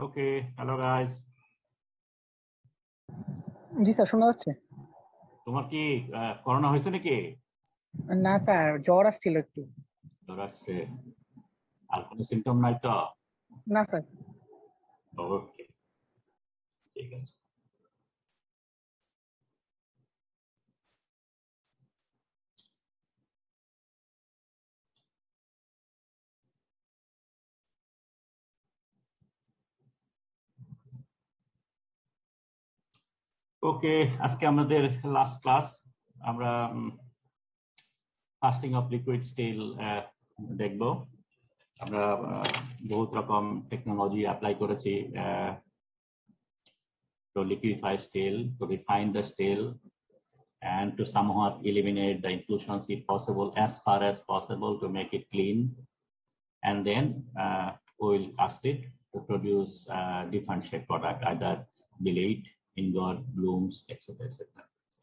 ওকে, hello guys. জি sir, শোনা যাচ্ছে। তোমার কি করোনা হয়েছে নাকি? না স্যার, জ্বর আসছিল একটু। জ্বর আসছে? আর কোনো সিমটম নাই তো? না স্যার। ওকে, ঠিক আছে। ওকে, আজকে আমাদের লাস্ট ক্লাস। আমরা ফাস্টিং অফ লিকুইড স্টিল দেখব। আমরা বহুত রকম টেকনোলজি অ্যাপ্লাই করেছি to liquefy steel, to refine the steel, and to somewhat eliminate the inclusions if possible, as far as possible, to make it clean. And then we will cast it to produce different shape product, either billet, ingot, blooms, etc., etc.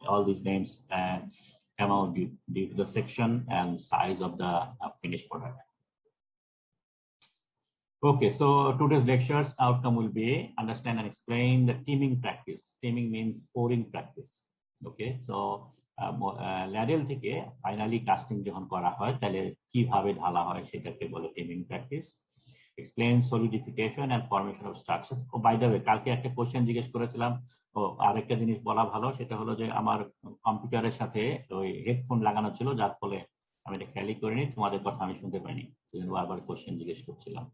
All these names come out due to the section and size of the finished product. Okay, so today's lecture's outcome will be understand and explain the teaming practice. Teaming means pouring practice. Okay, so ল্যাডেল থেকে finally casting যখন করা হয় তাহলে কিভাবে ঢালা হয় সেটাকে বলে teeming practice. Explain solidification and formation of structure. Oh by the way, কালকে একটা কোশ্চেন জিজ্ঞেস করেছিলাম। ও আরেকটা জিনিস বলা ভালো, সেটা হলো যে আমার কম্পিউটারের সাথে ওই হেডফোন লাগানো ছিল, যার ফলে আমি এটা ক্যালি করিনি, তোমাদের কথা আমি শুনতে পাইনি, বারবার কোশ্চেন জিজ্ঞেস করছিলাম।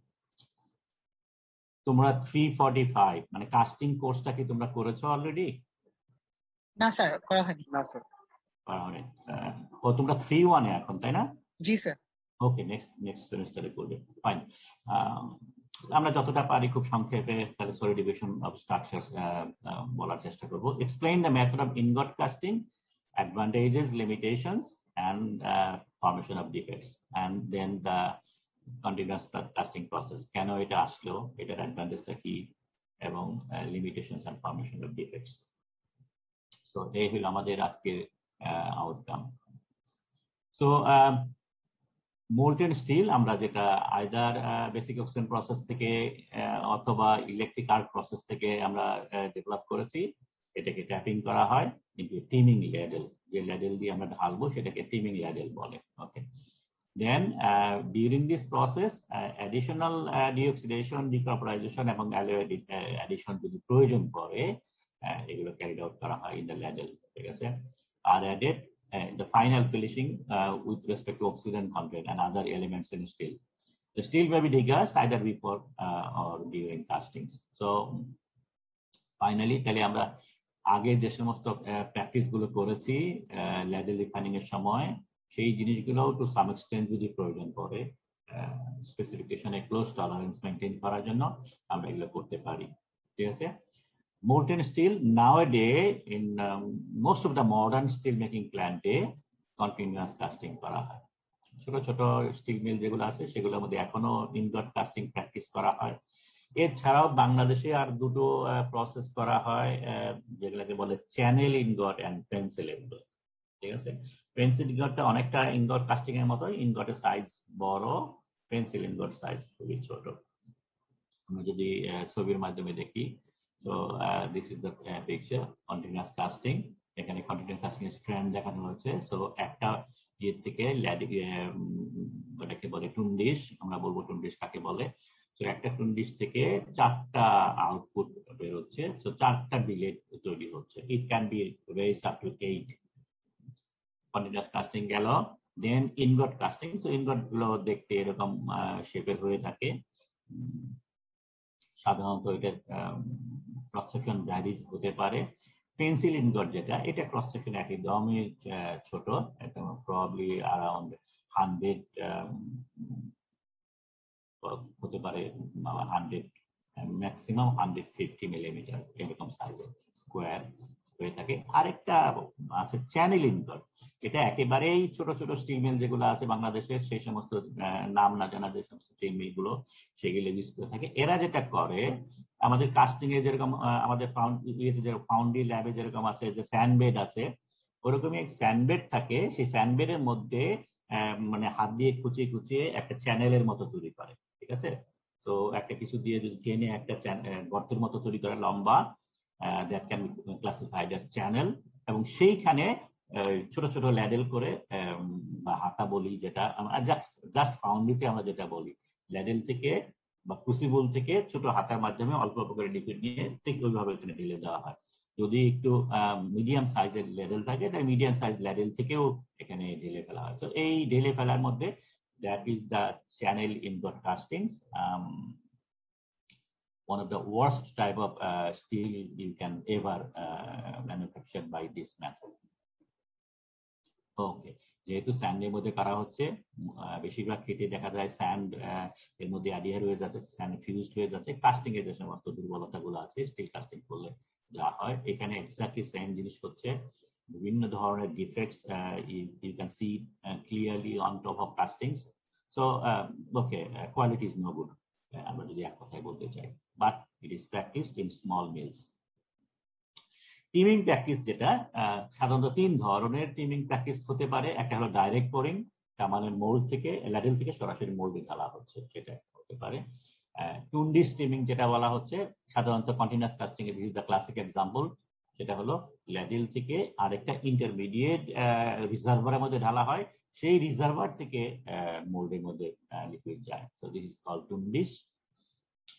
তোমরা 345 মানে কাস্টিং কোর্সটা কি তোমরা করেছো অলরেডি? না স্যার, করা হয়নি। না স্যার। ও তোমরা 3-1 এ এখন, তাই না? জি স্যার। ওকে, নেক্সট সেমিস্টারে করবে, ফাইন। আমরা যতটা পারি খুব সংক্ষেপে তাহলে সলিডিফিকেশন অফ স্ট্রাকচারস বলার চেষ্টা করব। Explain the method of ingot casting, advantages, limitations and formation of defects, and then the continuous casting process. কেন এটা আসলো, এটার অ্যাডভান্টেজটা কি, এবং limitations and formation of defects. So এই হলো আমাদের আজকের আউটকাম। সো মোল্টেন স্টিল আমরা যেটা আইদার বেসিক অক্সিজেন প্রসেস থেকে অথবা ইলেকট্রিক আর্ক প্রসেস থেকে আমরা ডেভেলপ করেছি, এটাকে ট্যাপিং করা হয় কিন্তু টিমিং ল্যাডেল, যে ল্যাডেল দিয়ে আমরা ঢালবো সেটাকে টিমিং ল্যাডেল বলে। Okay, then during this process additional deoxidation, decarbonization এবং অ্যালয় অ্যাডিশন যদি প্রয়োজন পড়ে এগুলো ক্যারিড আউট করা হয় ইন দ্য ল্যাডেল। ঠিক আছে, আর added the final finishing with respect to oxygen content and other elements in steel. The steel may be degassed either before or during castings. So finally তাহলে আমরা আগে যে সমস্ত প্র্যাকটিস গুলো করেছি ল্যাডেল রিফাইনিং এর সময়, সেই জিনিসগুলো টু সাম এক্সটেন্ট যদি প্রয়োজন পড়ে স্পেসিফিকেশনে ক্লোজ টলারেন্স মেনটেন করার জন্য আমরা এগুলো করতে পারি। ঠিক আছে, molten steel nowadays in most of the modern steel making plant continuous casting করা হয়। ছোট ছোট স্টিল মিল যেগুলো আছে সেগুলোর মধ্যে এখনো ইনগট কাস্টিং প্র্যাকটিস করা হয়। এছাড়াও বাংলাদেশে আর দুটো প্রসেস করা হয় যেগুলোকে বলে channel ingot and pencil ingot. ঠিক আছে, পেন্সিল ইনগটটা অনেকটা ইনগট কাস্টিং এর মতো, ইনগটের সাইজ বড়, পেন্সিল ইনগট সাইজ খুবই ছোট। আমরা যদি ছবির মাধ্যমে দেখি, so this is the picture continuous casting। এখানে continuous casting স্ট্র্যান্ড দেখানো হয়েছে। সো একটা ইয়ে থেকে ওটাকে বলে টুন্ডিশ, আমরা বলবো টুন্ডিশ কাকে বলে। তো একটা টুন্ডিশ থেকে 4টা আউটপুট বের হচ্ছে, সো 4টা বিলেট তৈরি হচ্ছে। ইট can B raised up to 8। Continuous casting গেল, দেন ইনগট কাস্টিং। সো ইনগট গুলো দেখতে এরকম শেপের হয়ে থাকে। সাধারণত এটার ক্রস সেকশন ভ্যারি হতে পারে। পেন্সিল ইনগট যেটা, এটা ক্রস সেকশন একদমই ছোট, প্রবাবলি অ্যারাউন্ড 100 হতে পারে, 100 ম্যাক্সিমাম 150 মিলিমিটার এরকম সাইজের স্কোয়ার হয়ে থাকে। আরেকটা আছে চ্যানেল ইনগট, এটা একেবারেই ছোট ছোট স্টিল মিল যেগুলো আছে বাংলাদেশের, সেই সমস্ত নাম না জানা যে সমস্ত স্টিল মিল গুলো সেগুলো ইউজ করে থাকে। এরা যেটা করে, আমাদের কাস্টিং এ যেরকম আমাদের ফাউন্ডি ল্যাবে যেরকম আছে যে স্যান্ডবেড আছে, ওরকমই এক স্যান্ডবেড থাকে, সেই স্যান্ডবেডের মধ্যে মানে হাত দিয়ে কুচিয়ে কুচিয়ে একটা চ্যানেলের মতো তৈরি করে। ঠিক আছে, সো একটা কিছু দিয়ে যদি টেনে একটা গর্তের মতো তৈরি করে লম্বা, that can be classified as channel, এবং সেইখানে ছোট ছোট ল্যাডেল করে বা হাতা বলি, যেটা জাস্ট ফাউন্ডিতে আমরা যেটা বলি, ল্যাডেল থেকে বা ক্রুসিবল থেকে ছোট হাতার মাধ্যমে অল্প অল্প করে লিকুইড নিয়ে ঠিক ওইভাবে এখানে ঢেলে দেওয়া হয়। যদি একটু মিডিয়াম সাইজের ল্যাডেল থাকে তাই মিডিয়াম সাইজ ল্যাডেল থেকেও এখানে ঢেলে ফেলা হয়। তো এই ঢেলে ফেলার মধ্যে that is the channel in broadcastings. One of the worst type of steel you can ever manufacture by this method. ওকে, যেহেতু স্যান্ডের মধ্যে করা হচ্ছে, বেশিরভাগ ক্ষেত্রে দেখা যায় স্যান্ড এর মধ্যে অ্যাডিয়ার হয়ে যাচ্ছে, স্যান্ড ফিউজড হয়ে যাচ্ছে। কাস্টিং এর যে সমস্ত দুর্বলতাগুলো আছে স্টিল কাস্টিং করলে যা হয়, এখানে এক্স্যাক্টলি সেম জিনিস হচ্ছে। বিভিন্ন ধরনের defects you can see clearly on top of castings. So okay, quality is no good, আমরা যদি এক কথায় বলতে চাই, but it is practiced in small mills. Teeming practice যেটা, সাধারণত তিন ধরনের টিমিং প্র্যাকটিস হতে পারে। একটা হলো ডাইরেক্ট পোরিং, তার মানে মোল্ড থেকে, ল্যাডেল থেকে সরাসরি মোল্ডে ঢালা হচ্ছে, সেটা হতে পারে। টুন্ডি স্টিমিং যেটা বলা হচ্ছে, সাধারণত কন্টিনিউয়াস কাস্টিং এর this is the classic example. সেটা হলো ল্যাডেল থেকে আরেকটা ইন্টারমিডিয়েট রিজার্ভারের মধ্যে ঢালা হয়, সেই রিজার্ভার থেকে মোল্ডের মধ্যে লিকুইড যায়। So this is called tundish.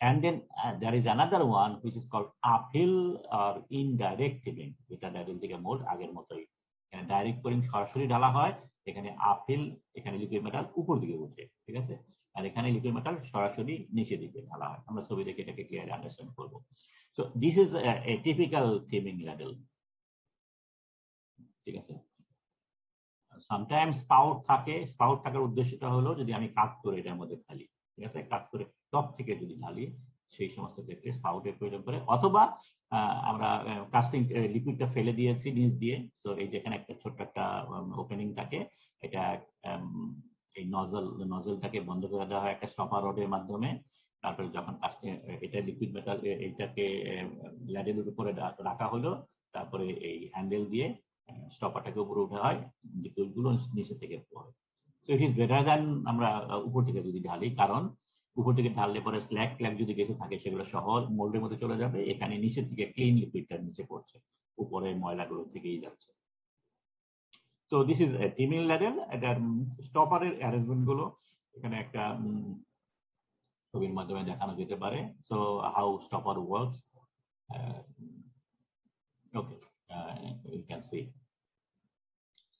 And then there is another one which is called uphill or indirect tipping, যেটা ল্যাডেল থেকে মোল্ড আগের মতোই। ডাইরেক্ট পোরিং সরাসরি ঢালা হয়, এখানে আপহিল, এখানে লিকুইড মেটাল উপর দিকে উঠে, ঠিক আছে, আর এখানে লিকুইড মেটাল সরাসরি নিচে দিকে ঢালা হয়। আমরা ছবি দেখে এটাকে ক্লিয়ারলি আন্ডারস্ট্যান্ড করবো। So this is a typical teeming ladle, ঠিক আছে। সামটাইমস স্পাউট থাকে, স্পাউট থাকার উদ্দেশ্যটা হলো যদি আমি কাট করে এটার মধ্যে ঢালি, ঠিক আছে, কাট করে টপ থেকে যদি ঢালি, সেই সমস্ত ক্ষেত্রে স্পাউটের প্রয়োজন পড়ে। অথবা আমরা কাস্টিং লিকুইডটা ফেলে দিয়েছি নিচ দিয়ে, সো এই যেখানে একটা ছোট্ট একটা ওপেনিং থাকে, এটা এই নজলটাকে বন্ধ করে দেওয়া হয় একটা স্টপার রডের মাধ্যমে। তারপরে যখন এটা লিকুইড মেটাল এইটাকে ল্যাডেলের উপরে রাখা হলো, তারপরে এই হ্যান্ডেল দিয়ে স্টপারটাকে উপরে উঠে হয়, লিকুইডগুলো নিচে থেকে পড়ে। So it is better than আমরা উপর থেকে যদি ঢালি, কারণ উপর থেকে ঢাললে পরে স্ল্যাগ ক্ল্যাগ যদি কিছু থাকে সেগুলো সহ মোল্ডের মধ্যে চলে যাবে, এখানে নিচের থেকে ক্লিন লিকুইডটা নিচে পড়ছে, উপরে ময়লাগুলো থেকেই যাচ্ছে। তো দিস ইজ টিমিং ল্যাডেল। এটার স্টপারের অ্যারেঞ্জমেন্ট গুলো এখানে একটা ছবির মাধ্যমে দেখানো যেতে পারে। So how stopper works, okay, you can see.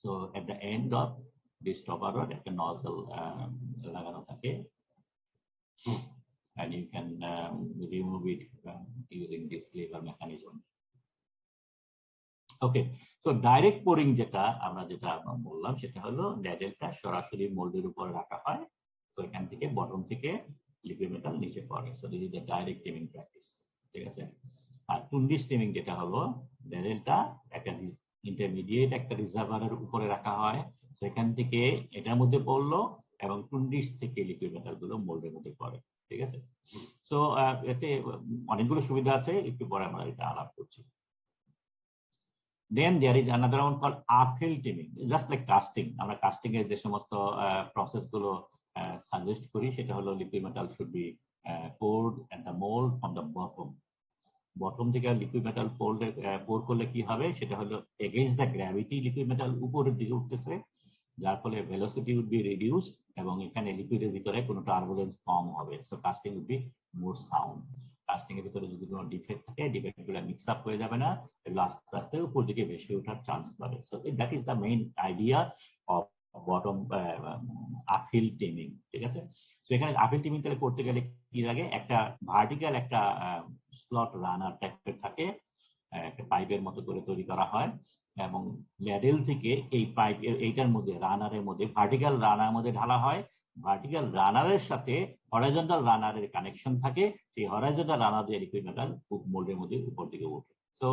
So at the end of this stopper rod একটা nozzle লাগানো থাকে, and you can remove it using this lever mechanism. Okay, so direct pouring যেটা বললাম, সেটা হলো ল্যাডেলটা সরাসরি মোল্ডের উপর রাখা হয়, তো এখান থেকে বটম থেকে লিকুইড মেটাল নিচে পড়ে। So this is the direct teeming practice, ঠিক আছে। আর টুন্ডি স্টিমিং যেটা হলো, ল্যাডেলটা একটা ইন্টারমিডিয়েট একটা রিজার্ভারের উপরে রাখা হয়, সেখান থেকে এটার মধ্যে পড়লো এবং টুন্ডিস থেকে লিকুইড মেটাল গুলো মোল্ডের মধ্যে পড়ে, ঠিক আছে। সো এতে অনেকগুলো সুবিধা আছে, একটু পরে আমরা এটা আলাপ করছি। Then there is another one called uphill timming, just like casting. আমরা কাস্টিং এর যে সমস্ত প্রসেস গুলো সাজেস্ট করি, সেটা হলো liquid metal should be poured at the mold from the bottom থেকে লিকুইড মেটাল পোর করলে কি হবে, সেটা হলো against the gravity liquid metal উপরের দিকে উঠতেছে, যার ফলে ভেলোসিটি উড বি রিডিউস, এবং এখানে লিকুইডের ভিতরে কোনো টার্বুলেন্স কম হবে। So casting would be more sound. Casting এর ভিতরে যদি কোনো ডিফেক্ট থাকে, ডিফেক্ট গুলো মিক্স আপ হয়ে যাবে না, এগুলো আস্তে আস্তে উপর দিকে ভেসে ওঠার চান্স পাবে। So that is the main idea of bottom uphill teeming, ঠিক আছে। তো এখানে আপহিল টিমিং তাহলে করতে গেলে কি লাগে, একটা ভার্টিক্যাল একটা স্লট রানার টাইপের থাকে, একটা পাইপের মতো করে তৈরি করা হয়, এবং ল্যাডেল থেকে এই পাইপ এইটার মধ্যে রানারের মধ্যে ভার্টিক্যাল রানার মধ্যে ঢালা হয়। ভার্টিক্যাল রানারের সাথে হরাইজন্টাল রানারের কানেকশন থাকে, সেই হরাইজন্টাল রানার দিয়ে লিকুইড মেটাল মোল্ডের মধ্যে উপর দিকে ওঠে। So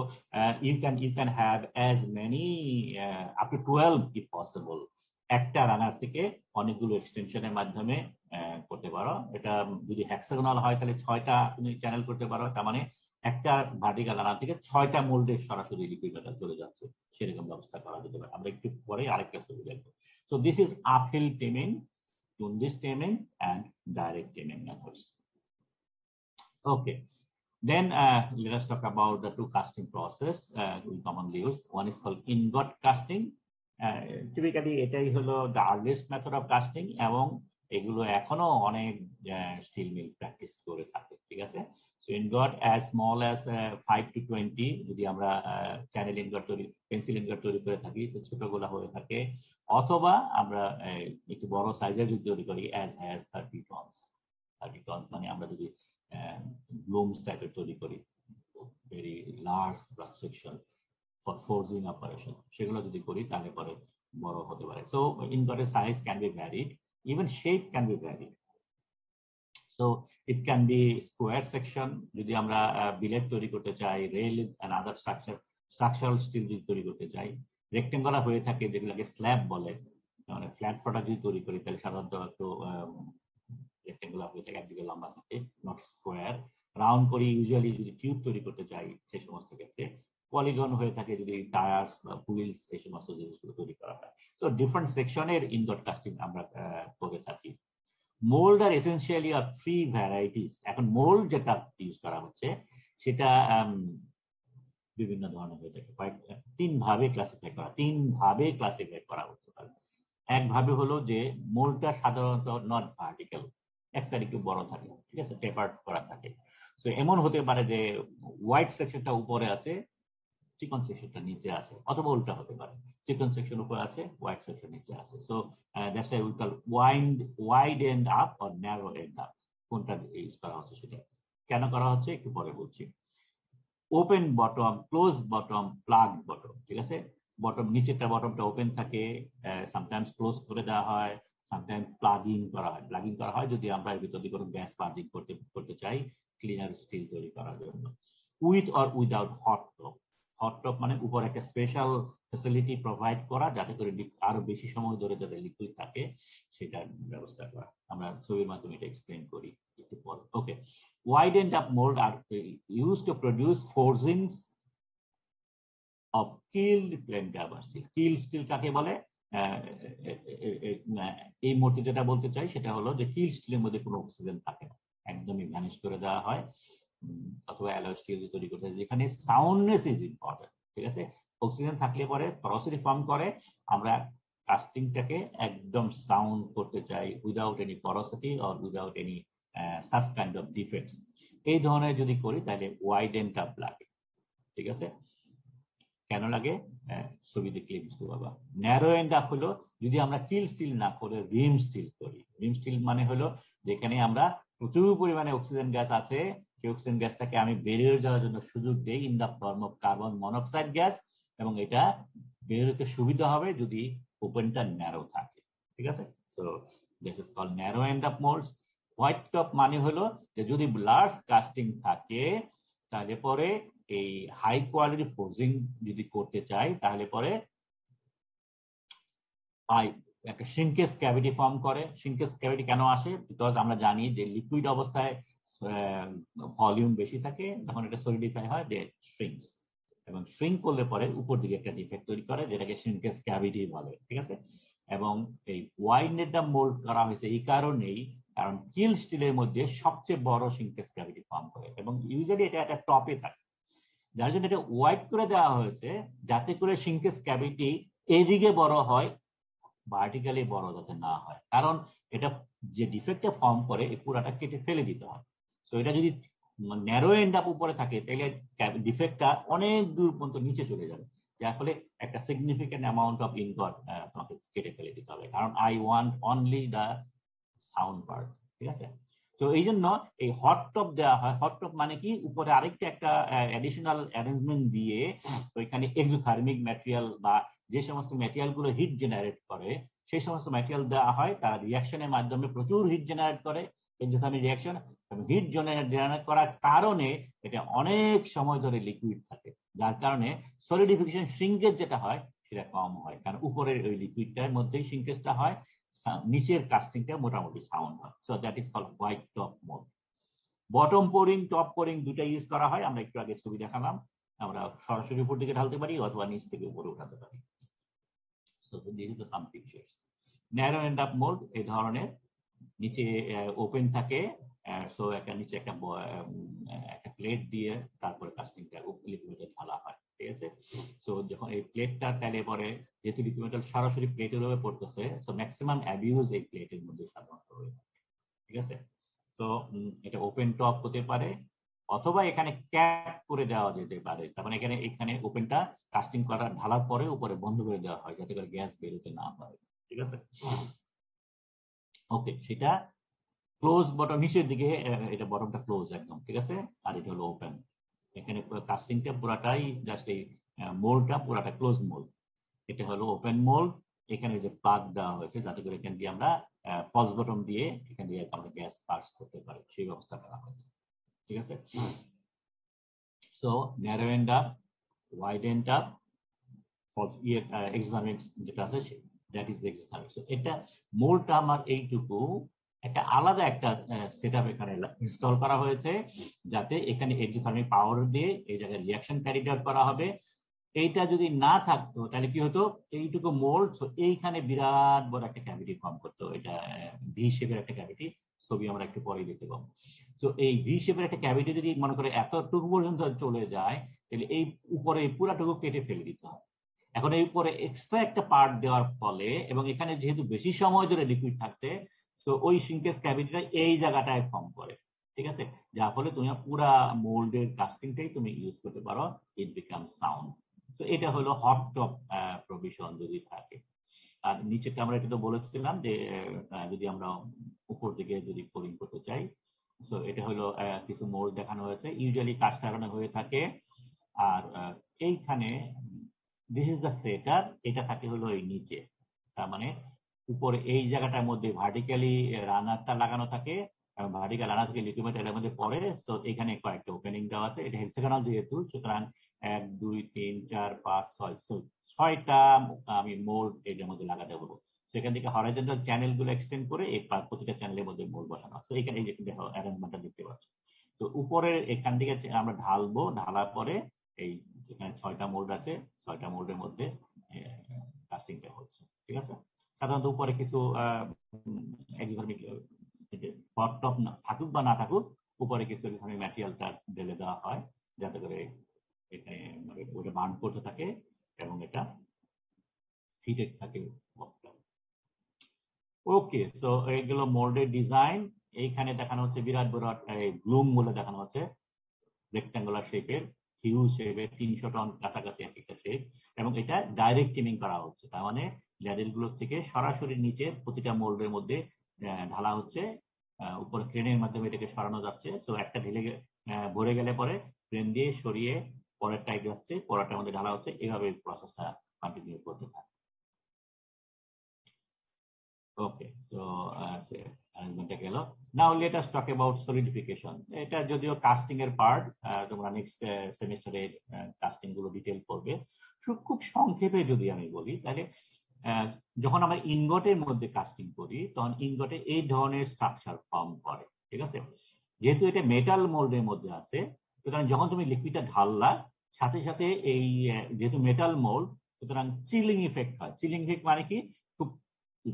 you can have as many up to 12 if possible, একটা রানার থেকে অনেকগুলো এক্সটেনশনের মাধ্যমে করতে পারো। এটা যদি হেক্সাগোনাল হয় তাহলে 6টা তুমি চ্যানেল করতে পারো, তার মানে একটা ভার্টিক্যাল রানার থেকে 6টা মোল্ডে সরাসরি লিকুইড মেটাল চলে যাচ্ছে, সেরকম ব্যবস্থা করা যেতে পারে। আমরা একটু পরে আরেকটা ছবি দেখবো। So this is uphill teeming, tundish স্টিমিং, and direct timming methods. Okay. Then let us talk about the two casting process we commonly use. One is called ingot casting. Typically এটাই হলো the earliest method of casting এবং এগুলো এখনো অনেক steel mill practice করে থাকে, ঠিক আছে? So ingot as small as 5 to 20 যদি আমরা চ্যানেল ইনগট তৈরি, পেন্সিল ইনগট তৈরি করে থাকি তো ছোটগুলো হয়ে থাকে, অথবা আমরা একটু বড় সাইজের যদি তৈরি করি as high as 30 tons। 30 tons মানে আমরা যদি blooms টাইপের তৈরি করি, very large cross section for forging operation, সেগুলো যদি করি তাহলে পরে বড় হতে পারে। সো ইনগটের size can be varied, even shape can be varied. So it can be square section যদি আমরা বিলেট তৈরি করতে চাই, rail and other structural steel যদি তৈরি করতে চাই। রেক্টেঙ্গুলার হয়ে থাকে যেগুলোকে স্ল্যাব বলে, মানে ফ্ল্যাট প্রোডাক্ট যদি তৈরি করি তাহলে সাধারণত একটু রেক্টেঙ্গুলার হয়ে থাকে, একদিকে লম্বা থাকে, নট স্কোয়ার। রাউন্ড করি ইউজুয়ালি যদি টিউব তৈরি করতে চাই সেই সমস্ত ক্ষেত্রে। পলিগন হয়ে থাকে যদি টায়ার্স বা হুইলস এই সমস্ত জিনিসগুলো তৈরি করা হয়। সো ডিফারেন্ট সেকশনের ইনগট কাস্টিং আমরা করে থাকি। মোল্ড আর এসেনশিয়ালি আর 3 ভ্যারাইটিস। এখন মোল্ড যেটা ইউজ করা হচ্ছে সেটা বিভিন্ন ধরনের হয়ে থাকে, তিন ভাবে ক্লাসিফাই করা হতে পারে। এক ভাবে হলো যে মোল্ডটা সাধারণত নট ভার্টিক্যাল, এক সাইড একটু বড় থাকে, ঠিক আছে, টেপার্ড করা থাকে। সো এমন হতে পারে যে হোয়াইট সেকশনটা উপরে আছে, চিকন সেকশনটা নিচে আছে, অথবা উল্টা হতে পারে, চিকন সেকশন উপরে আছে, হোয়াইট সেকশন নিচে আছে। So that's why we call wide end up or narrow end up. কোনটা ইউজ করা হচ্ছে সেটা কেন করা হচ্ছে একটু পরে বলছি। Open bottom, close bottom, plug bottom, ঠিক আছে? বটম নিচেরটা বটমটা ওপেন থাকে, সামটাইমস ক্লোজ করে দেওয়া হয়, সামটাইমস প্লাগিং করা হয়। প্লাগিং করা হয় যদি আমরা এর ভিতর দিয়ে কোনো গ্যাস পাজিং করতে চাই ক্লিনার স্টিল তৈরি করার জন্য। With or without hot top. Hot top মানে উপর একটা স্পেশাল ফ্যাসিলিটি প্রোভাইড করা যাতে করে আরো বেশি সময় ধরে যাতে লিকুইড থাকে সেটার ব্যবস্থা করা। আমরা ছবির মাধ্যমে এটা এক্সপ্লেন করি একটু পরে। ওকে, wide end up mold are used to produce forgings of keeled plain carbon steel. Keeled steel কাকে বলে? এই মুহূর্তে যেটা বলতে চাই সেটা হলো যে কিল স্টিলের মধ্যে কোনো অক্সিজেন থাকে না, একদমই ভ্যানিশ করে দেওয়া হয়, অথবা অ্যালয় স্টিল তৈরি করতে হয় যেখানে সাউন্ডনেস ইজ ইম্পর্টেন্ট, ঠিক আছে? অক্সিজেন থাকলে পরে পরোসিটি ফর্ম করে, আমরা কাস্টিংটাকে একদম সাউন্ড করতে চাই without any porosity or without any such kind of defects. এই ধরনের যদি করি তাহলে ওয়াইড এন্ড আপ লাগে, ঠিক আছে? কেন লাগে ছবি দেখলে বুঝতে পারবা। ন্যারো এন্ড আপ হলো যদি আমরা কিল স্টিল না করে রিম স্টিল করি। রিম স্টিল মানে হলো যেখানে আমরা প্রচুর পরিমাণে অক্সিজেন গ্যাস আছে, সেই অক্সিজেন গ্যাসটাকে আমি বেরিয়ে যাওয়ার জন্য সুযোগ দেই in the form of carbon monoxide gas, এবং এটা বেরোতে সুবিধা হবে যদি ওপেনটা ন্যারো থাকে, ঠিক আছে? So this is called narrow end up moulds. White top মানে হলো যে যদি লার্জ কাস্টিং থাকে তাহলে পরে এই হাই কোয়ালিটি ফোর্জিং যদি করতে চাই তাহলে পরে একটা শ্রিঙ্কেজ ক্যাভিটি ফর্ম করে। শ্রিঙ্কেজ ক্যাভিটি কেন আসে? বিকজ আমরা জানি যে লিকুইড অবস্থায় ভলিউম বেশি থাকে, যখন এটা সলিডিফাই হয় দে শ্রিঙ্কস, এবং শ্রিঙ্ক করলে পরে উপর দিকে একটা ডিফেক্ট তৈরি করে যেটাকে শ্রিঙ্কেজ ক্যাভিটি বলে, ঠিক আছে? এবং এই ওয়াইডনেসটা মোল্ড করা হয়েছে এই কারণেই কারণ কিল স্টিলের মধ্যে সবচেয়ে বড় শ্রিঙ্কেজ ক্যাভিটি ফর্ম করে, এবং ইউজুয়ালি এটা একটা টপে থাকে, যার জন্য এটা ওয়াইড করে দেওয়া হয়েছে যাতে করে শ্রিঙ্কেজ ক্যাভিটি এদিকে বড় হয়, ভার্টিক্যালি বড় যাতে না হয়, কারণ এটা যে ডিফেক্টটা ফর্ম করে এই পুরাটা কেটে ফেলে দিতে হয়। সো এটা যদি ন্যারো এন্ড আপ উপরে থাকে তাহলে ডিফেক্টটা অনেক দূর পর্যন্ত নিচে চলে যাবে, যার ফলে একটা সিগনিফিকেন্ট অ্যামাউন্ট অফ ইনগট তোমাকে কেটে ফেলে দিতে হবে, কারণ I want only the sound part, ঠিক আছে? তো এই জন্য এই হট টপ দেওয়া হয়। হট টপ মানে কি উপরে আরেকটা একটা অ্যাডিশনাল অ্যারেঞ্জমেন্ট দিয়ে ওইখানে এক্সোথার্মিক ম্যাটেরিয়াল বা যে সমস্ত ম্যাটেরিয়াল গুলো হিট জেনারেট করে সেই সমস্ত ম্যাটেরিয়াল দেওয়া হয়, তারা রিয়াকশনের মাধ্যমে প্রচুর হিট জেনারেট করে, এক্সোথার্মিক রিয়াকশন, এবং হিট জেনারেট করার কারণে এটা অনেক সময় ধরে লিকুইড থাকে, যার কারণে সলিডিফিকেশন শ্রিঙ্কেজ যেটা হয় সেটা কম হয়, কারণ উপরের ওই লিকুইডটার মধ্যেই শ্রিঙ্কেজটা হয়, নিচের কাস্টিংটা মোটামুটি সাউন্ড হয়। So that is called white top mould. Bottom pouring, top pouring দুটা ইউজ করা হয়, আমরা একটু আগে ছবি দেখালাম, আমরা সরাসরি উপর দিকে ঢালতে পারি অথবা নিচ থেকে উপরে উঠাতে পারি। So this is the some pictures. Narrow end up mould এই ধরনের, নিচে ওপেন থাকে সো একটা নিচে একটা প্লেট দিয়ে তারপরে কাস্টিংটা লিকুইড ঢালা হয়, ঠিক আছে। সো যখন এই প্লেটটা তাহলে পরে যেহেতু লিকুইড সরাসরি প্লেটের উপরে পড়তেছে, সো ম্যাক্সিমাম অ্যাবিউজ এই প্লেটের মধ্যে সাধারণত হয়ে থাকে, ঠিক আছে। তো এটা ওপেন টপ হতে পারে, অথবা এখানে ক্যাপ করে দেওয়া যেতে পারে। তার মানে এখানে এখানে ওপেনটা কাস্টিং করা ঢালার পরে উপরে বন্ধ করে দেওয়া হয় যাতে করে গ্যাস বেরোতে না পারে, ঠিক আছে। ওকে, সেটা ক্লোজ বটম নিচের দিকে, এটা বটমটা ক্লোজ একদম, ঠিক আছে। আর এটা হলো ওপেন। এখানে কাস্টিংটা পুরাটাই জাস্ট এই মোল্ডটা পুরাটা ক্লোজ মোল্ড। এটা হলো ওপেন মোল্ড। এখানে যে প্লাগ দেওয়া হয়েছে যাতে করে এখান দিয়ে আমরা ফলস বটম দিয়ে এখান দিয়ে আমরা গ্যাস পাস করতে পারি, সেই ব্যবস্থা করা হয়েছে, ঠিক আছে। So narrow end up, wide end up, exothermic যেটা আছে that is the exothermic. So এটা মোল্ডটা আমার এইটুকু একটা আলাদা একটা সেটআপ এখানে ইনস্টল করা হয়েছে, যাতে এখানে এক্সোথার্মিক পাওয়ার দিয়ে এই জায়গায় রিঅ্যাকশন ক্যারিড আউট করা হবে। এইটা যদি না থাকতো তাহলে কি হতো, এইটুকু মোল্ড, এইখানে বিরাট বড় একটা ক্যাভিটি ফর্ম করতো। এটা ভি শেপের একটা ক্যাভিটি, ছবি আমরা একটু পরে দেখতে পাবো। তো এই ভি শেপের একটা ক্যাভিটি যদি মনে করে এতটুকু পর্যন্ত চলে যায়, তাহলে এই উপরে পুরাটুকু কেটে ফেলে দিতে হয়। এখন এই উপরে এক্সট্রা একটা পার্ট দেওয়ার ফলে, এবং এখানে যেহেতু বেশি সময় ধরে লিকুইড থাকছে, তো ওই সিঙ্কেজ ক্যাভিটিটা এই জায়গাটায় ফর্ম করে, ঠিক আছে। যার ফলে তুমি পুরা মোল্ডের কাস্টিংটাই তুমি ইউজ করতে পারো, ইট বিকাম সাউন্ড। তো এটা হলো হট টপ প্রভিশন যদি থাকে। আর নিচেটা আমরা এটা তো বলেছিলাম যে যদি আমরা উপর দিকে যদি কোলিং করতে চাই, সো এটা হলো কিছু মোল্ড দেখানো হয়েছে, ইউজুয়ালি কাস্ট আয়রনে হয়ে থাকে। আর এইখানে দিস ইজ দ্য সেটার, এটা থাকে হলো এই নিচে। তার মানে উপরে এই জায়গাটার মধ্যে ভার্টিক্যালি রানারটা লাগানো থাকে, ভার্টিক্যাল রানার থেকে লিকুইড এর মধ্যে পড়ে। সো এখানে কয়েকটা ওপেনিং দেওয়া আছে, এটা হেক্সাগোনাল যেহেতু, সুতরাং 1 2 3 4 5 6, 6টা আমি মোল্ড এর মধ্যে লাগাতে বলবো। সেখান থেকে হরাইজন্টাল চ্যানেল গুলো এক্সটেন্ড করে এই প্রতিটা চ্যানেলের মধ্যে মোল্ড বসানো আছে। এখানে এই যে অ্যারেঞ্জমেন্টটা দেখতে পাচ্ছ। তো উপরে এখান থেকে আমরা ঢালবো, ঢালার পরে এই যেখানে 6টা মোল্ড আছে, 6টা মোল্ডের মধ্যে কাস্টিংটা হচ্ছে, ঠিক আছে। সাধারণত উপরে কিছু এক্সোথার্মিক টপ থাকুক বা না থাকুক, উপরে কিছু এক্সোথার্মিক ম্যাটেরিয়ালটা ঢেলে দেওয়া হয় যাতে করে এখানে মানে ওটা বার্ন করতে থাকে এবং এটা হিটেড থাকে। ওকে, সো এইগুলো মোল্ডের ডিজাইন। এইখানে দেখানো হচ্ছে বিরাট বড় গ্লুম বলে দেখানো হচ্ছে, রেক্ট্যাঙ্গুলার শেপের, হিউজ শেপের, 300 টন কাছাকাছি একটা শেপ, এবং এটা ডাইরেক্ট টিমিং করা হচ্ছে। তার মানে ল্যাডেল গুলোর থেকে সরাসরি নিচে প্রতিটা মোল্ডের মধ্যে ঢালা হচ্ছে, উপরে ক্রেনের মাধ্যমে এটাকে সরানো যাচ্ছে। তো একটা ঢেলে ভরে গেলে পরে ক্রেন দিয়ে সরিয়ে পরের টাইপ যাচ্ছে, পরেরটার মধ্যে ঢালা হচ্ছে, এভাবে প্রসেসটা কন্টিনিউ করতে থাকে। ওকে, সো অ্যারেঞ্জমেন্টটা গেল। Now let us talk about solidification. এটা যদিও কাস্টিং এর পার্ট, তোমরা নেক্সট সেমিস্টারে কাস্টিং গুলো ডিটেল করবে। খুব সংক্ষেপে যদি আমি বলি, তাহলে যখন আমরা ইনগটের মধ্যে কাস্টিং করি তখন ইনগটে এই ধরনের স্ট্রাকচার ফর্ম করে, ঠিক আছে। যেহেতু এটা মেটাল মোল্ডের মধ্যে আছে, সুতরাং যখন তুমি লিকুইডটা ঢাললা, সাথে সাথে এই যেহেতু মেটাল মোল্ড, সুতরাং চিলিং ইফেক্ট হয়। চিলিং ইফেক্ট মানে কি, খুব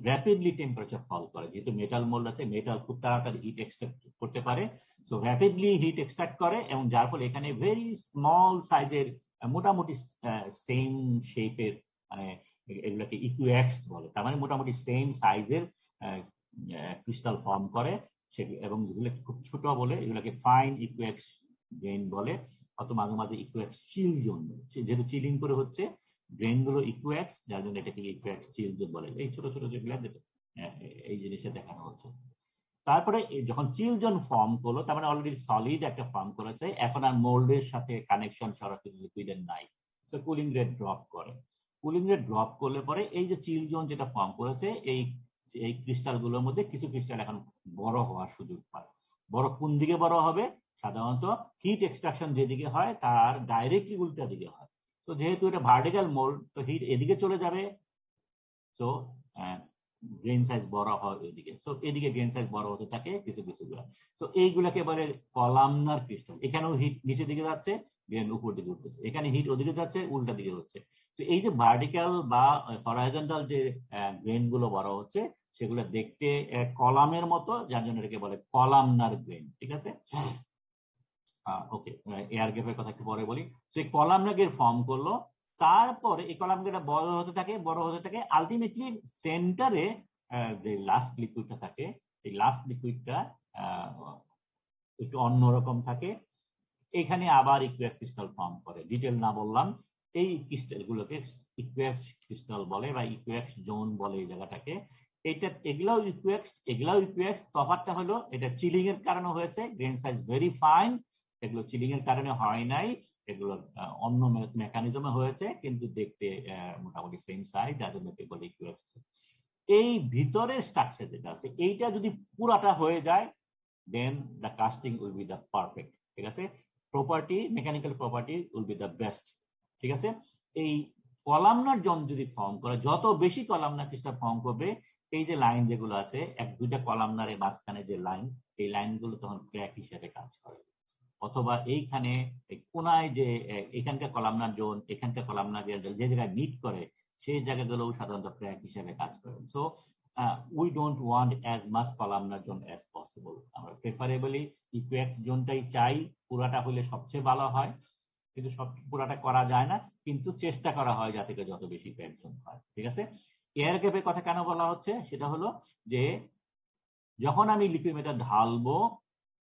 র্যাপিডলি টেম্পারেচার ফল করে। যেহেতু মেটাল মোল্ড আছে, মেটাল খুব তাড়াতাড়ি হিট এক্সট্রাক্ট করতে পারে, সো র্যাপিডলি হিট এক্সট্রাক্ট করে, এবং যার ফলে এখানে ভেরি স্মল সাইজের মোটামুটি সেম শেপের, মানে এগুলোকে ইকুএক্স বলে, তার মানে মোটামুটি সেম সাইজের ক্রিস্টাল ফর্ম করে। এবং যেগুলো খুব ছোট বলে এগুলোকে ফাইন ইকুএক্স গ্রেন বলে, অত মাঝে মাঝে ইকুএক্স চিল জোন, যেহেতু চিলিং করে হচ্ছে গ্রেন গুলো ইকুএক্স, যার জন্য এটাকে ইকুএক্স চিল জোন বলে। এই ছোট ছোট যেগুলো এই জিনিসটা দেখানো হচ্ছে। তারপরে যখন চিল জোন ফর্ম করলো, তার মানে অলরেডি সলিড একটা ফর্ম করেছে, এখন আর মোল্ডের সাথে কানেকশন সরাসরি লিকুইডের নাই, সো কুলিং রেট ড্রপ করে। কুলিং রেট ড্রপ করলে পরে এই যে চিল জোন যেটা ফর্ম করেছে, এই ক্রিস্টাল গুলোর মধ্যে কিছু ক্রিস্টাল এখন বড় হওয়ার সুযোগ পায়। বড় কোন দিকে বড় হবে, সাধারণত হিট এক্সট্রাকশন যেদিকে হয় তার ডাইরেক্টলি উল্টা দিকে হয়। তো যেহেতু এটা ভার্টিক্যাল মোল্ড, তো হিট এদিকে চলে যাবে, তো গ্রেন সাইজ বড় হয় ওইদিকে, তো এদিকে গ্রেন সাইজ বড় হতে থাকে কিছু কিছু গুলা। তো এইগুলাকে বলে কলামনার ক্রিস্টাল। এখানেও হিট নিচের দিকে যাচ্ছে, দেন উপর দিকে উঠতেছে, এখানে হিট ওদিকে যাচ্ছে, উল্টা দিকে হচ্ছে। তো এই যে ভার্টিক্যাল বা হরাইজন্টাল যে গ্রেন গুলো বড় হচ্ছে সেগুলো দেখতে কলামের মতো, যার জন্য এটাকে বলে কলামনার গ্রেন। ঠিক আছে, ওকে, এয়ার গ্যাপের কথা একটু পরে বলি। তো এই কলামনার গ্রেন ফর্ম করলো, তারপরে এই কলামনারটা বড় হতে থাকে, বড় হতে থাকে, আলটিমেটলি সেন্টারে যে লাস্ট লিকুইডটা থাকে, এই লাস্ট লিকুইডটা একটু অন্যরকম থাকে। এখানে আবার ইকুয়াস ক্রিস্টাল ফর্ম করে, ডিটেল না বললাম। এই ক্রিস্টাল গুলোকে ইকুয়াস ক্রিস্টাল বলে বা ইকুয়াস জোন বলে এই জায়গাটাকে। এটা এগুলাও ইকুয়াস, তফাৎটা হলো এটা চিলিং এর কারণে হয়েছে, গ্রেন সাইজ ভেরি ফাইন। এগুলো চিলিং এর কারণে হয় নাই, এগুলো অন্য মেকানিজমে হয়েছে, কিন্তু দেখতে মোটামুটি সেম সাইজ, যার জন্য বলে ইকুয়াস। এই ভিতরের স্ট্রাকচার যেটা আছে, এইটা যদি পুরাটা হয়ে যায়, then the casting will be the perfect. ঠিক আছে, property, mechanical property will be the best. ঠিক আছে, এই কলামনার জোন যদি ফর্ম করে, যত বেশি কলামনার ক্রিস্টাল ফর্ম করবে, এই যে লাইন যেগুলো আছে, এক দুইটা কলামনারের মাঝখানে যে লাইন, এই লাইনগুলো তখন ক্র্যাক হিসেবে কাজ করে। অথবা এইখানে কোনায় যে এখানকার কলামনার জোন, এখানকার কলামনার যে জায়গায় মিট করে, সেই জায়গাগুলো সাধারণত ক্র্যাক হিসেবে কাজ করে। So we don't want as much columnar zone as possible. আমরা প্রেফারেবলি ইকুয়েক্ট জোনটাই চাই, পুরাটা হলে সবচেয়ে ভালো হয়, কিন্তু সব পুরাটা করা যায় না, কিন্তু চেষ্টা করা হয় যাতে করে যত বেশি ক্র্যাক জোন হয়। ঠিক আছে, এয়ার গ্যাপের কথা কেন বলা হচ্ছে, সেটা হলো যে যখন আমি লিকুইড মেটাল ঢালবো,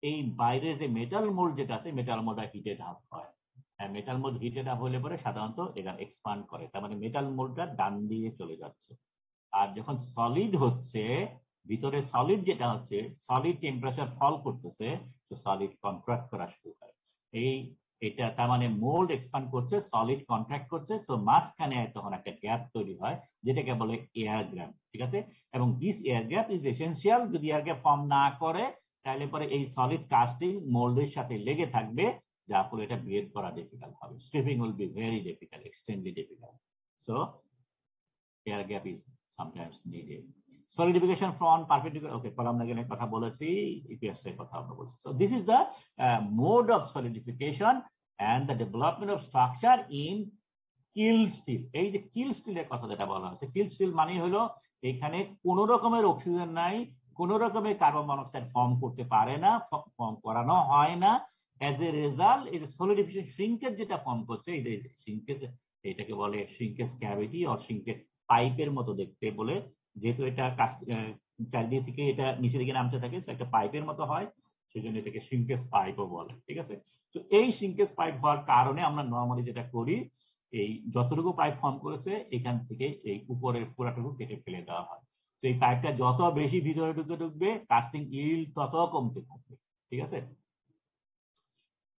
এই বাইরে যে মেটাল মোল্ড যেটা আছে, মেটাল মোল্ডটা হিটেড আপ হয়। মেটাল মোল্ড হিটেড আপ হলে পরে সাধারণত এটা এক্সপান্ড করে, তার মানে মেটাল মোল্ডটা ডান দিয়ে চলে যাচ্ছে। আর যখন সলিড হচ্ছে, ভিতরে সলিড যেটা হচ্ছে, সলিড টেম্পারেচার ফল করতেছে, তো সলিড কন্ট্রাক্ট করা শুরু হয়। এটা তার মানে মোল্ড এক্সপান্ড করছে, সলিড কন্ট্রাক্ট করছে, সো মাঝখানে তখন একটা গ্যাপ তৈরি হয়, যেটাকে বলে এয়ার গ্যাপ। ঠিক আছে, এবং this air gap is essential. যদি এয়ার গ্যাপ ফর্ম না করে, তাহলে পরে এই সলিড কাস্টিং মোল্ডের সাথে লেগে থাকবে, যার ফলে এটা বের করা ডিফিকাল্ট হবে। Stripping will be very difficult, extremely difficult. So air gap is sometimes needed. Solidification from perpendicular, okay, columnar again কথা বলেছি, ইপিএস এর কথা আমরা বলছি। So this is the mode of solidification and the development of structure in kill steel. এই যে কিল স্টিলের কথা যেটা বলা হচ্ছে, কিল স্টিল মানে হলো এখানে কোন রকমের অক্সিজেন নাই, কোন রকমের কার্বন মনোক্সাইড ফর্ম করতে পারে না, ফর্ম করানো হয় না। অ্যাজ এ রেজাল্ট এই যে সলিডিফিকেশন শ্রিঙ্কেজ যেটা ফর্ম করছে, এই যে শ্রিঙ্কেজ, এটাকে বলে শ্রিঙ্কেজ ক্যাভিটি অর শ্রিঙ্কেজ পাইপের মতো দেখতে বলে, যেহেতু এটা চারিদিক থেকে এটা নিচে দিকে নামতে থাকে, একটা পাইপের মতো হয়, সেই জন্য এটাকে শ্রিঙ্কেজ পাইপও বলে। ঠিক আছে, তো এই শ্রিঙ্কেজ পাইপ হওয়ার কারণে আমরা নর্মালি যেটা করি, এই যতটুকু পাইপ ফর্ম করেছে এখান থেকে এই উপরের পুরাটুকু কেটে ফেলে দেওয়া হয়। তো এই পাইপটা যত বেশি ভিতরে ঢুকবে, কাস্টিং ইল্ড তত কমতে থাকবে। ঠিক আছে,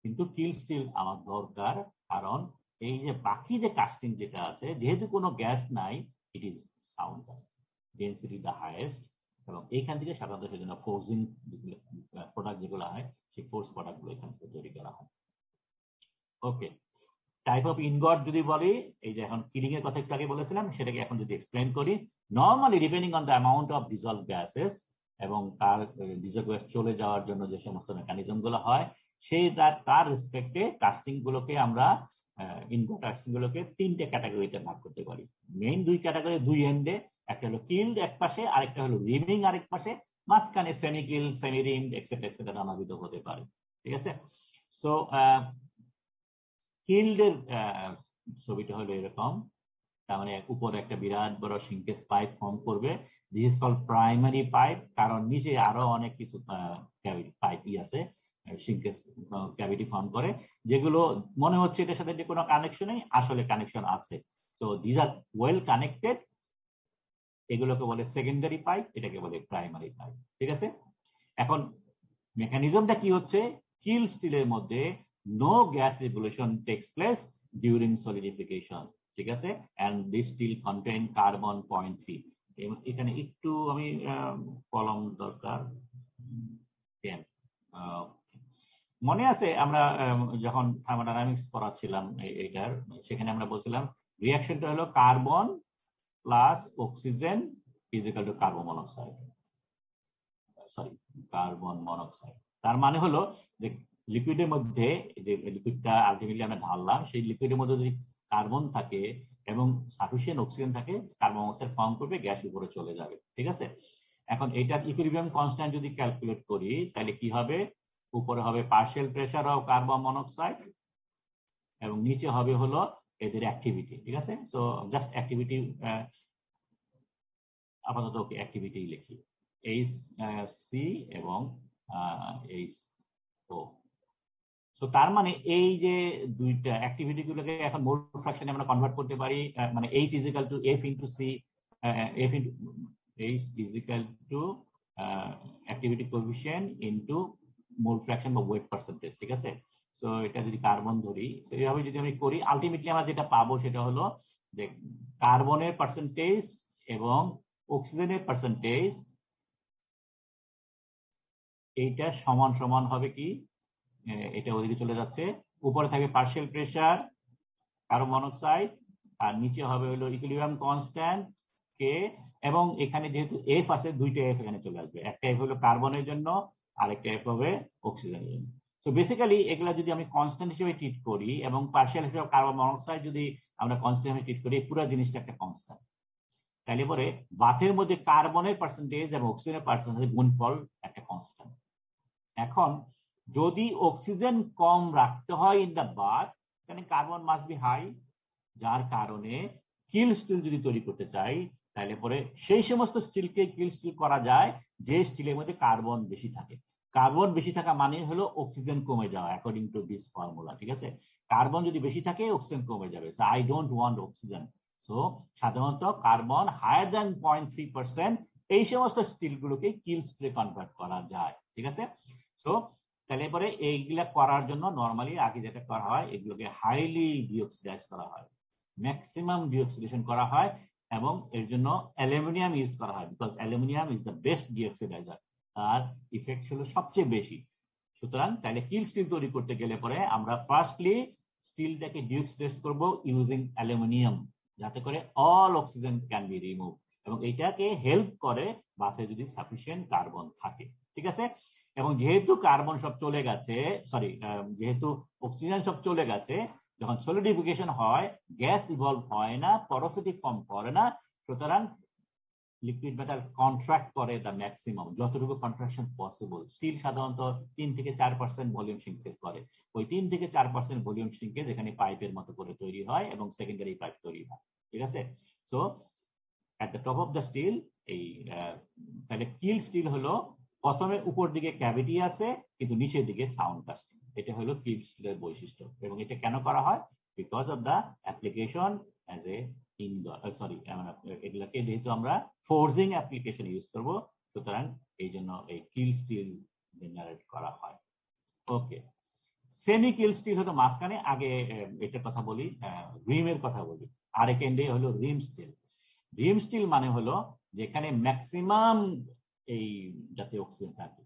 কিন্তু কিল স্টিল আমার দরকার, কারণ এই যে বাকি যে কাস্টিং যেটা আছে, যেহেতু কোনো গ্যাস নাই, it is sound casting, density the highest, এবং এইখান থেকে সাধারণত সেজন্য ফোর্সিং প্রোডাক্ট যেগুলো হয়, সেই ফোর্স প্রোডাক্ট গুলো এখান থেকে তৈরি করা হয়। ওকে, টাইপ অফ ইনগট যদি বলি, এই যে এখন কিলিং এর কথা একটু আগে বলেছিলাম, সেটাকে এখন যদি এক্সপ্লেন করি, normally depending on the amount of dissolved gases এবং তার ডিজলভ গ্যাস চলে যাওয়ার জন্য যে সমস্ত মেকানিজম গুলো হয়, সেই তার রেসপেক্টে কাস্টিং গুলোকে আমরা ইনগট কাস্টিং গুলোকে তিনটে ক্যাটাগরিতে ভাগ করতে পারি। মেইন দুই ক্যাটাগরি, দুই এন্ডে, একটা হলো কিল্ড এক পাশে, আরেকটা হলো রিমিং আরেক পাশে, মাঝখানে semi killed, semi rimmed etcetera etcetera নানাবিধ হতে পারে। ঠিক আছে, সো কিল্ডের ছবিটা হলো এরকম, তার মানে উপরে একটা বিরাট বড় সিঙ্কেজ পাইপ ফর্ম করবে, this is called primary pipe, কারণ নিচে আরো অনেক কিছু পাইপই আছে, সিঙ্কেজ ক্যাভিটি ফর্ম করে, যেগুলো মনে হচ্ছে এটার সাথে কোনো কানেকশন নেই, আসলে কানেকশন আছে। তো দিস আর ওয়েল কানেক্টেড, এগুলোকে বলে সেকেন্ডারি পাইপ, এটাকে বলে প্রাইমারি পাইপ। ঠিক আছে, এখন মেকানিজমটা কি হচ্ছে, কিল স্টিলের মধ্যে no gas regulation takes place during solidification. ঠিক আছে, and this steel contain carbon 0.3। এখানে একটু আমি কলম দরকার। মনে আছে আমরা যখন থার্মোডাইনামিক্স পড়াচ্ছিলাম এইটার, সেখানে আমরা বলছিলাম রিঅ্যাকশনটা হলো carbon plus oxygen is equal two carbon monoxide, sorry carbon monoxide. তার মানে হলো যে লিকুইডের মধ্যে যে লিকুইডটা আলটিমেটলি আমরা ঢাললাম, সেই লিকুইডের মধ্যে যদি কার্বন থাকে এবং সাফিসিয়েন্ট অক্সিজেন থাকে, কার্বন মনোক্সাইড ফর্ম করবে, গ্যাস উপরে চলে যাবে। ঠিক আছে, এখন এটার ইকুইলিব্রিয়াম কনস্ট্যান্ট যদি ক্যালকুলেট করি তাহলে কি হবে, উপরে হবে partial pressure of carbon monoxide এবং নিচে হবে হলো এদের অ্যাক্টিভিটি। ঠিক আছে, সো জাস্ট অ্যাক্টিভিটি আপাতত ওকে অ্যাক্টিভিটি লিখি, এইচ সি এবং এইচ ও। সো তার মানে এই যে দুইটা অ্যাক্টিভিটি গুলোকে এখন মোল ফ্র্যাকশনে আমরা কনভার্ট করতে পারি, মানে h is equal to f into c, f into h is equal to activity coefficient into mole fraction বা ওয়েট পার্সেন্টেজ। ঠিক আছে, সো এটা যদি কার্বন ধরি, সেইভাবে যদি আমি করি, আলটিমেটলি আমরা যেটা পাবো সেটা হলো যে কার্বনের পার্সেন্টেজ এবং অক্সিজেনের পার্সেন্টেজ এইটা সমান সমান হবে কি, এটা ওদিকে চলে যাচ্ছে, উপরে থাকে পার্শিয়াল প্রেসার কার্বন মনোক্সাইড আর নিচে হবে হলো ইকুইলিব্রিয়াম কনস্ট্যান্ট কে, এবং এখানে যেহেতু এফ আছে দুইটা এফ এখানে চলে আসবে, একটা এফ হলো কার্বনের জন্য আর একটা এফ হবে অক্সিজেনের জন্য। সো বেসিক্যালি এগুলা যদি আমি কনস্ট্যান্ট হিসেবে ট্রিট করি এবং পার্শিয়াল হিসেবে কার্বন মনোক্সাইড যদি আমরা কনস্ট্যান্ট হিসেবে ট্রিট করি, পুরো জিনিসটা একটা কনস্ট্যান্ট। তাহলে পরে বাথের মধ্যে কার্বনের পার্সেন্টেজ এবং অক্সিজেনের পার্সেন্টেজ গুণফল একটা কনস্ট্যান্ট। এখন যদি অক্সিজেন কম রাখতে হয় ইন দা বাথ, তাহলে কার্বন মাস্ট বি হাই, যার কারণে কিল স্টিল যদি তৈরি করতে চাই তাহলে পরে সেই সমস্ত স্টিলকে কিল স্টিল করা যায় যে স্টিলের মধ্যে কার্বন বেশি থাকে। কার্বন বেশি থাকা মানে হলো অক্সিজেন কমে যাওয়া, অ্যাকর্ডিং টু দিস ফর্মুলা। ঠিক আছে, কার্বন যদি বেশি থাকে অক্সিজেন কমে যাবে, so I don't want oxygen. So সাধারণত কার্বন হায়ার দ্যান 0.3% এই সমস্ত স্টিলগুলোকে কিল স্টিলে কনভার্ট করা যায়। ঠিক আছে, সো তাহলে পরে এইগুলা করার জন্য নর্মালি আগে যেটা করা হয়, এগুলোকে হাইলি ডিঅক্সিডাইজ করা হয়, ম্যাক্সিমাম ডিঅক্সিডেশন করা হয়, এবং এর জন্য অ্যালুমিনিয়াম ইউজ করা হয়, because aluminium is the best deoxidiser, তার ইফেক্ট হলো সবচেয়ে বেশি। সুতরাং তাহলে কিল স্টিল তৈরি করতে গেলে পরে আমরা ফার্স্টলি স্টিলটাকে ডিঅক্সিডাইজ করব ইউজিং অ্যালুমিনিয়াম, যাতে করে all oxygen can be remove, এবং এটাকে হেল্প করে বাসে যদি সাফিসিয়েন্ট কার্বন থাকে। ঠিক আছে, এবং যেহেতু কার্বন সব চলে গেছে, সরি যেহেতু অক্সিজেন সব চলে গেছে, যখন সলিডিফিকেশন হয় গ্যাস ইভলভ হয় না, পরোসিটি ফর্ম করে না, সুতরাং লিকুইড মেটাল কন্ট্রাক্ট করে দ্য ম্যাক্সিমাম, যতটুকু কন্ট্রাকশন পসিবল। স্টিল সাধারণত 3 থেকে 4% ভলিউম শ্রিঙ্কেজ করে, ওই 3 থেকে 4% ভলিউম শ্রিঙ্কেজ এখানে পাইপের মতো করে তৈরি হয় এবং সেকেন্ডারি পাইপ তৈরি হয়। ঠিক আছে, so at the top of the steel এই তাহলে কিল স্টিল হলো প্রথমে উপর দিকে ক্যাভিটি আছে কিন্তু নিচের দিকে সাউন্ড কাস্টিং, এটা হলো কিল স্টিলের বৈশিষ্ট্য। এবং এটা কেন করা হয়, because of the application as a indoor, sorry এগুলাকে যেহেতু আমরা ফোর্জিং অ্যাপ্লিকেশন ইউজ করব, সুতরাং এই জন্য এই কিল স্টিল জেনারেট করা হয়। ওকে, সেমি কিল স্টিল হলো মাঝখানে, আগে এটার কথা বলি, রিমের কথা বলি, আরেক এন্ডে হলো রিম স্টিল। রিম স্টিল মানে হলো যেখানে ম্যাক্সিমাম এই জাতীয় অক্সিজেন থাকে,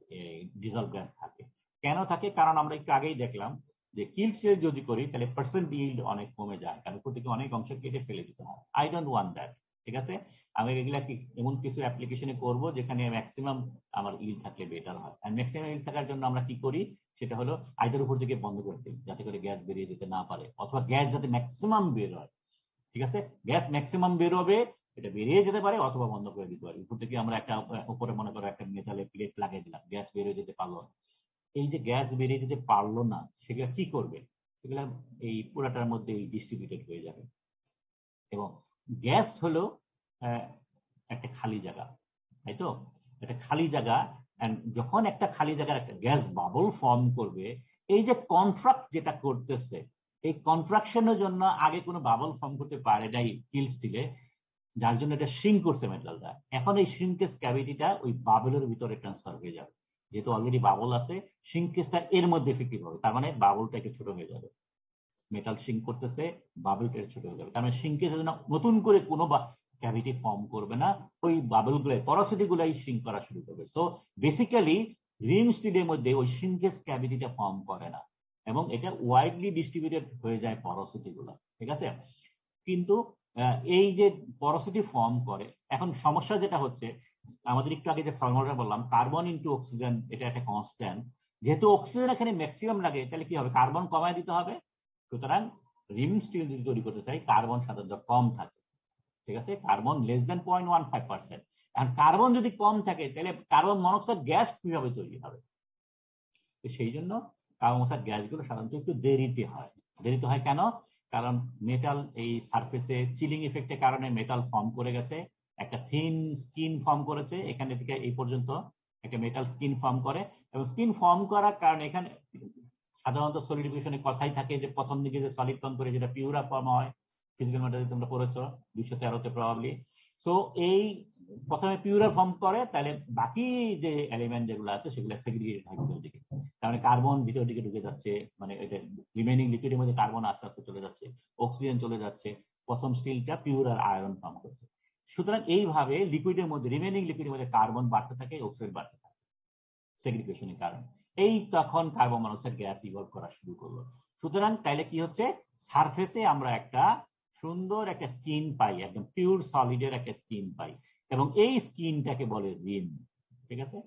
ডিজলভ গ্যাস থাকে। কেন থাকে, কারণ আমরা একটু আগেই দেখলাম যে কিল স্টিল যদি করি তাহলে পার্সেন্ট ইল্ড অনেক কমে যায়, কারণ উপর থেকে অনেক অংশ কেটে ফেলে দিতে হয়। I don't want that. ঠিক আছে, আমি এগুলা এমন কিছু অ্যাপ্লিকেশনে করব যেখানে ম্যাক্সিমাম আমার ইল্ড থাকলে বেটার হয়। আর ম্যাক্সিমাম ইল্ড থাকার জন্য আমরা কি করি, সেটা হলো আইদার উপর থেকে বন্ধ করে দিই যাতে করে গ্যাস বেরিয়ে যেতে না পারে, অথবা গ্যাস যাতে ম্যাক্সিমাম বের হয়। ঠিক আছে, গ্যাস ম্যাক্সিমাম বের হবে, এটা বেরিয়ে যেতে পারে অথবা বন্ধ করে দিতে পারি। উপর থেকে আমরা একটা উপরে মনে করো একটা মেটালের প্লেট লাগিয়ে দিলাম, গ্যাস বেরিয়ে যেতে পারলো না। এই যে গ্যাস বেরিয়ে যেতে পারলো না, সেগুলা কি করবে, সেগুলা এই পুরাটার মধ্যে ডিস্ট্রিবিউটেড হয়ে যাবে। এবং গ্যাস হলো একটা খালি জায়গা, তাই তো, একটা খালি জায়গা, যখন একটা খালি জায়গার একটা গ্যাস বাবল ফর্ম করবে, এই যে কন্ট্রাক্ট যেটা করতেছে, এই কন্ট্রাকশনের জন্য আগে কোনো বাবল ফর্ম করতে পারে নাই কিল স্টিলে, যার জন্য এটা শ্রিঙ্ক করছে মেটালটা। এখন এই শ্রিঙ্কেজ ক্যাভিটিটা ওই বাবলের ভিতরে ট্রান্সফার হয়ে যাবে, যেহেতু অলরেডি বাবল আছে, শ্রিঙ্কেজটা এর মধ্যে এফেক্টিভ হবে, তার মানে বাবলটা একটু ছোট হয়ে যাবে। মেটাল শ্রিঙ্ক করতেছে, বাবলটা ছোট হয়ে যাবে, তার মানে শ্রিঙ্কেজের জন্য নতুন করে কোনো ক্যাভিটি ফর্ম করবে না, ওই বাবল গুলাই পরোসিটি গুলাই শ্রিঙ্ক করা শুরু করবে। সো বেসিক্যালি রিম স্টিলের মধ্যে ওই শ্রিঙ্কেজ ক্যাভিটিটা ফর্ম করে না, এবং এটা ওয়াইডলি ডিস্ট্রিবিউটেড হয়ে যায় পরোসিটি গুলো। ঠিক আছে, কিন্তু এই যে পরোসিটি ফর্ম করে, এখন সমস্যা যেটা হচ্ছে, আমাদের একটু আগে যে ফর্মুলাটা বললাম কার্বন ইনটু অক্সিজেন, এটা একটা কনস্ট্যান্ট, যেহেতু অক্সিজেন এখানে ম্যাক্সিমাম লাগে, তাহলে কি হবে, কার্বন কমায় দিতে হবে। সুতরাং রিম স্টিল যদি তৈরি করতে চাই, কার্বন সাধারণত কম থাকে, ঠিক আছে, কার্বন লেস দেন 0.15%। এখন কার্বন যদি কম থাকে, তাহলে কার্বন মনোক্সাইড গ্যাস কিভাবে তৈরি হবে? তো সেই জন্য কার্বন মনোক্সাইড গ্যাসগুলো সাধারণত একটু দেরিতে হয়। দেরিতে হয় কেন? কারণ মেটাল এই সারফেসে চিলিং ইফেক্টের কারণে মেটাল ফর্ম করে গেছে, একটা থিন স্কিন ফর্ম করেছে, এখানে থেকে এই পর্যন্ত একটা মেটাল স্কিন ফর্ম করে, এবং স্কিন ফর্ম করার কারণে এখানে সাধারণত সলিডিফিকেশনের কথাই থাকে যে প্রথম দিকে যে সলিড ফর্ম করে, যেটা পিউরা ফর্ম হয়, ফিজিক্যাল ম্যাটারে তোমরা পড়েছো 213-তে প্রবাবলি। সো এই প্রথমে পিউরা ফর্ম করে, তাহলে বাকি যে এলিমেন্ট যেগুলো আছে সেগুলো সেগ্রিগেটেড হয় ভিতরের দিকে, কারণ কার্বন ভিতরের দিকে ঢুকে যাচ্ছে, মানে এটা রিমেনিং লিকুইডের মধ্যে কার্বন আস্তে আস্তে চলে যাচ্ছে, অক্সিজেন চলে যাচ্ছে, প্রথম স্টিলটা পিউর আর আয়রন ফর্ম করছে। সুতরাং এইভাবে লিকুইডের মধ্যে, রিমেনিং লিকুইডের মধ্যে কার্বন বাড়তে থাকে, অক্সিজেন বাড়তে থাকে সেগ্রিগেশনের কারণে। এই তখন কার্বন মনোক্সাইড গ্যাস ইভলভ করা শুরু করলো। সুতরাং তাইলে কি হচ্ছে, সারফেসে আমরা একটা সুন্দর একটা স্কিন পাই, একদম পিওর সলিডের একটা স্কিন পাই, এবং এই স্কিনটাকে বলে রিম, ঠিক আছে।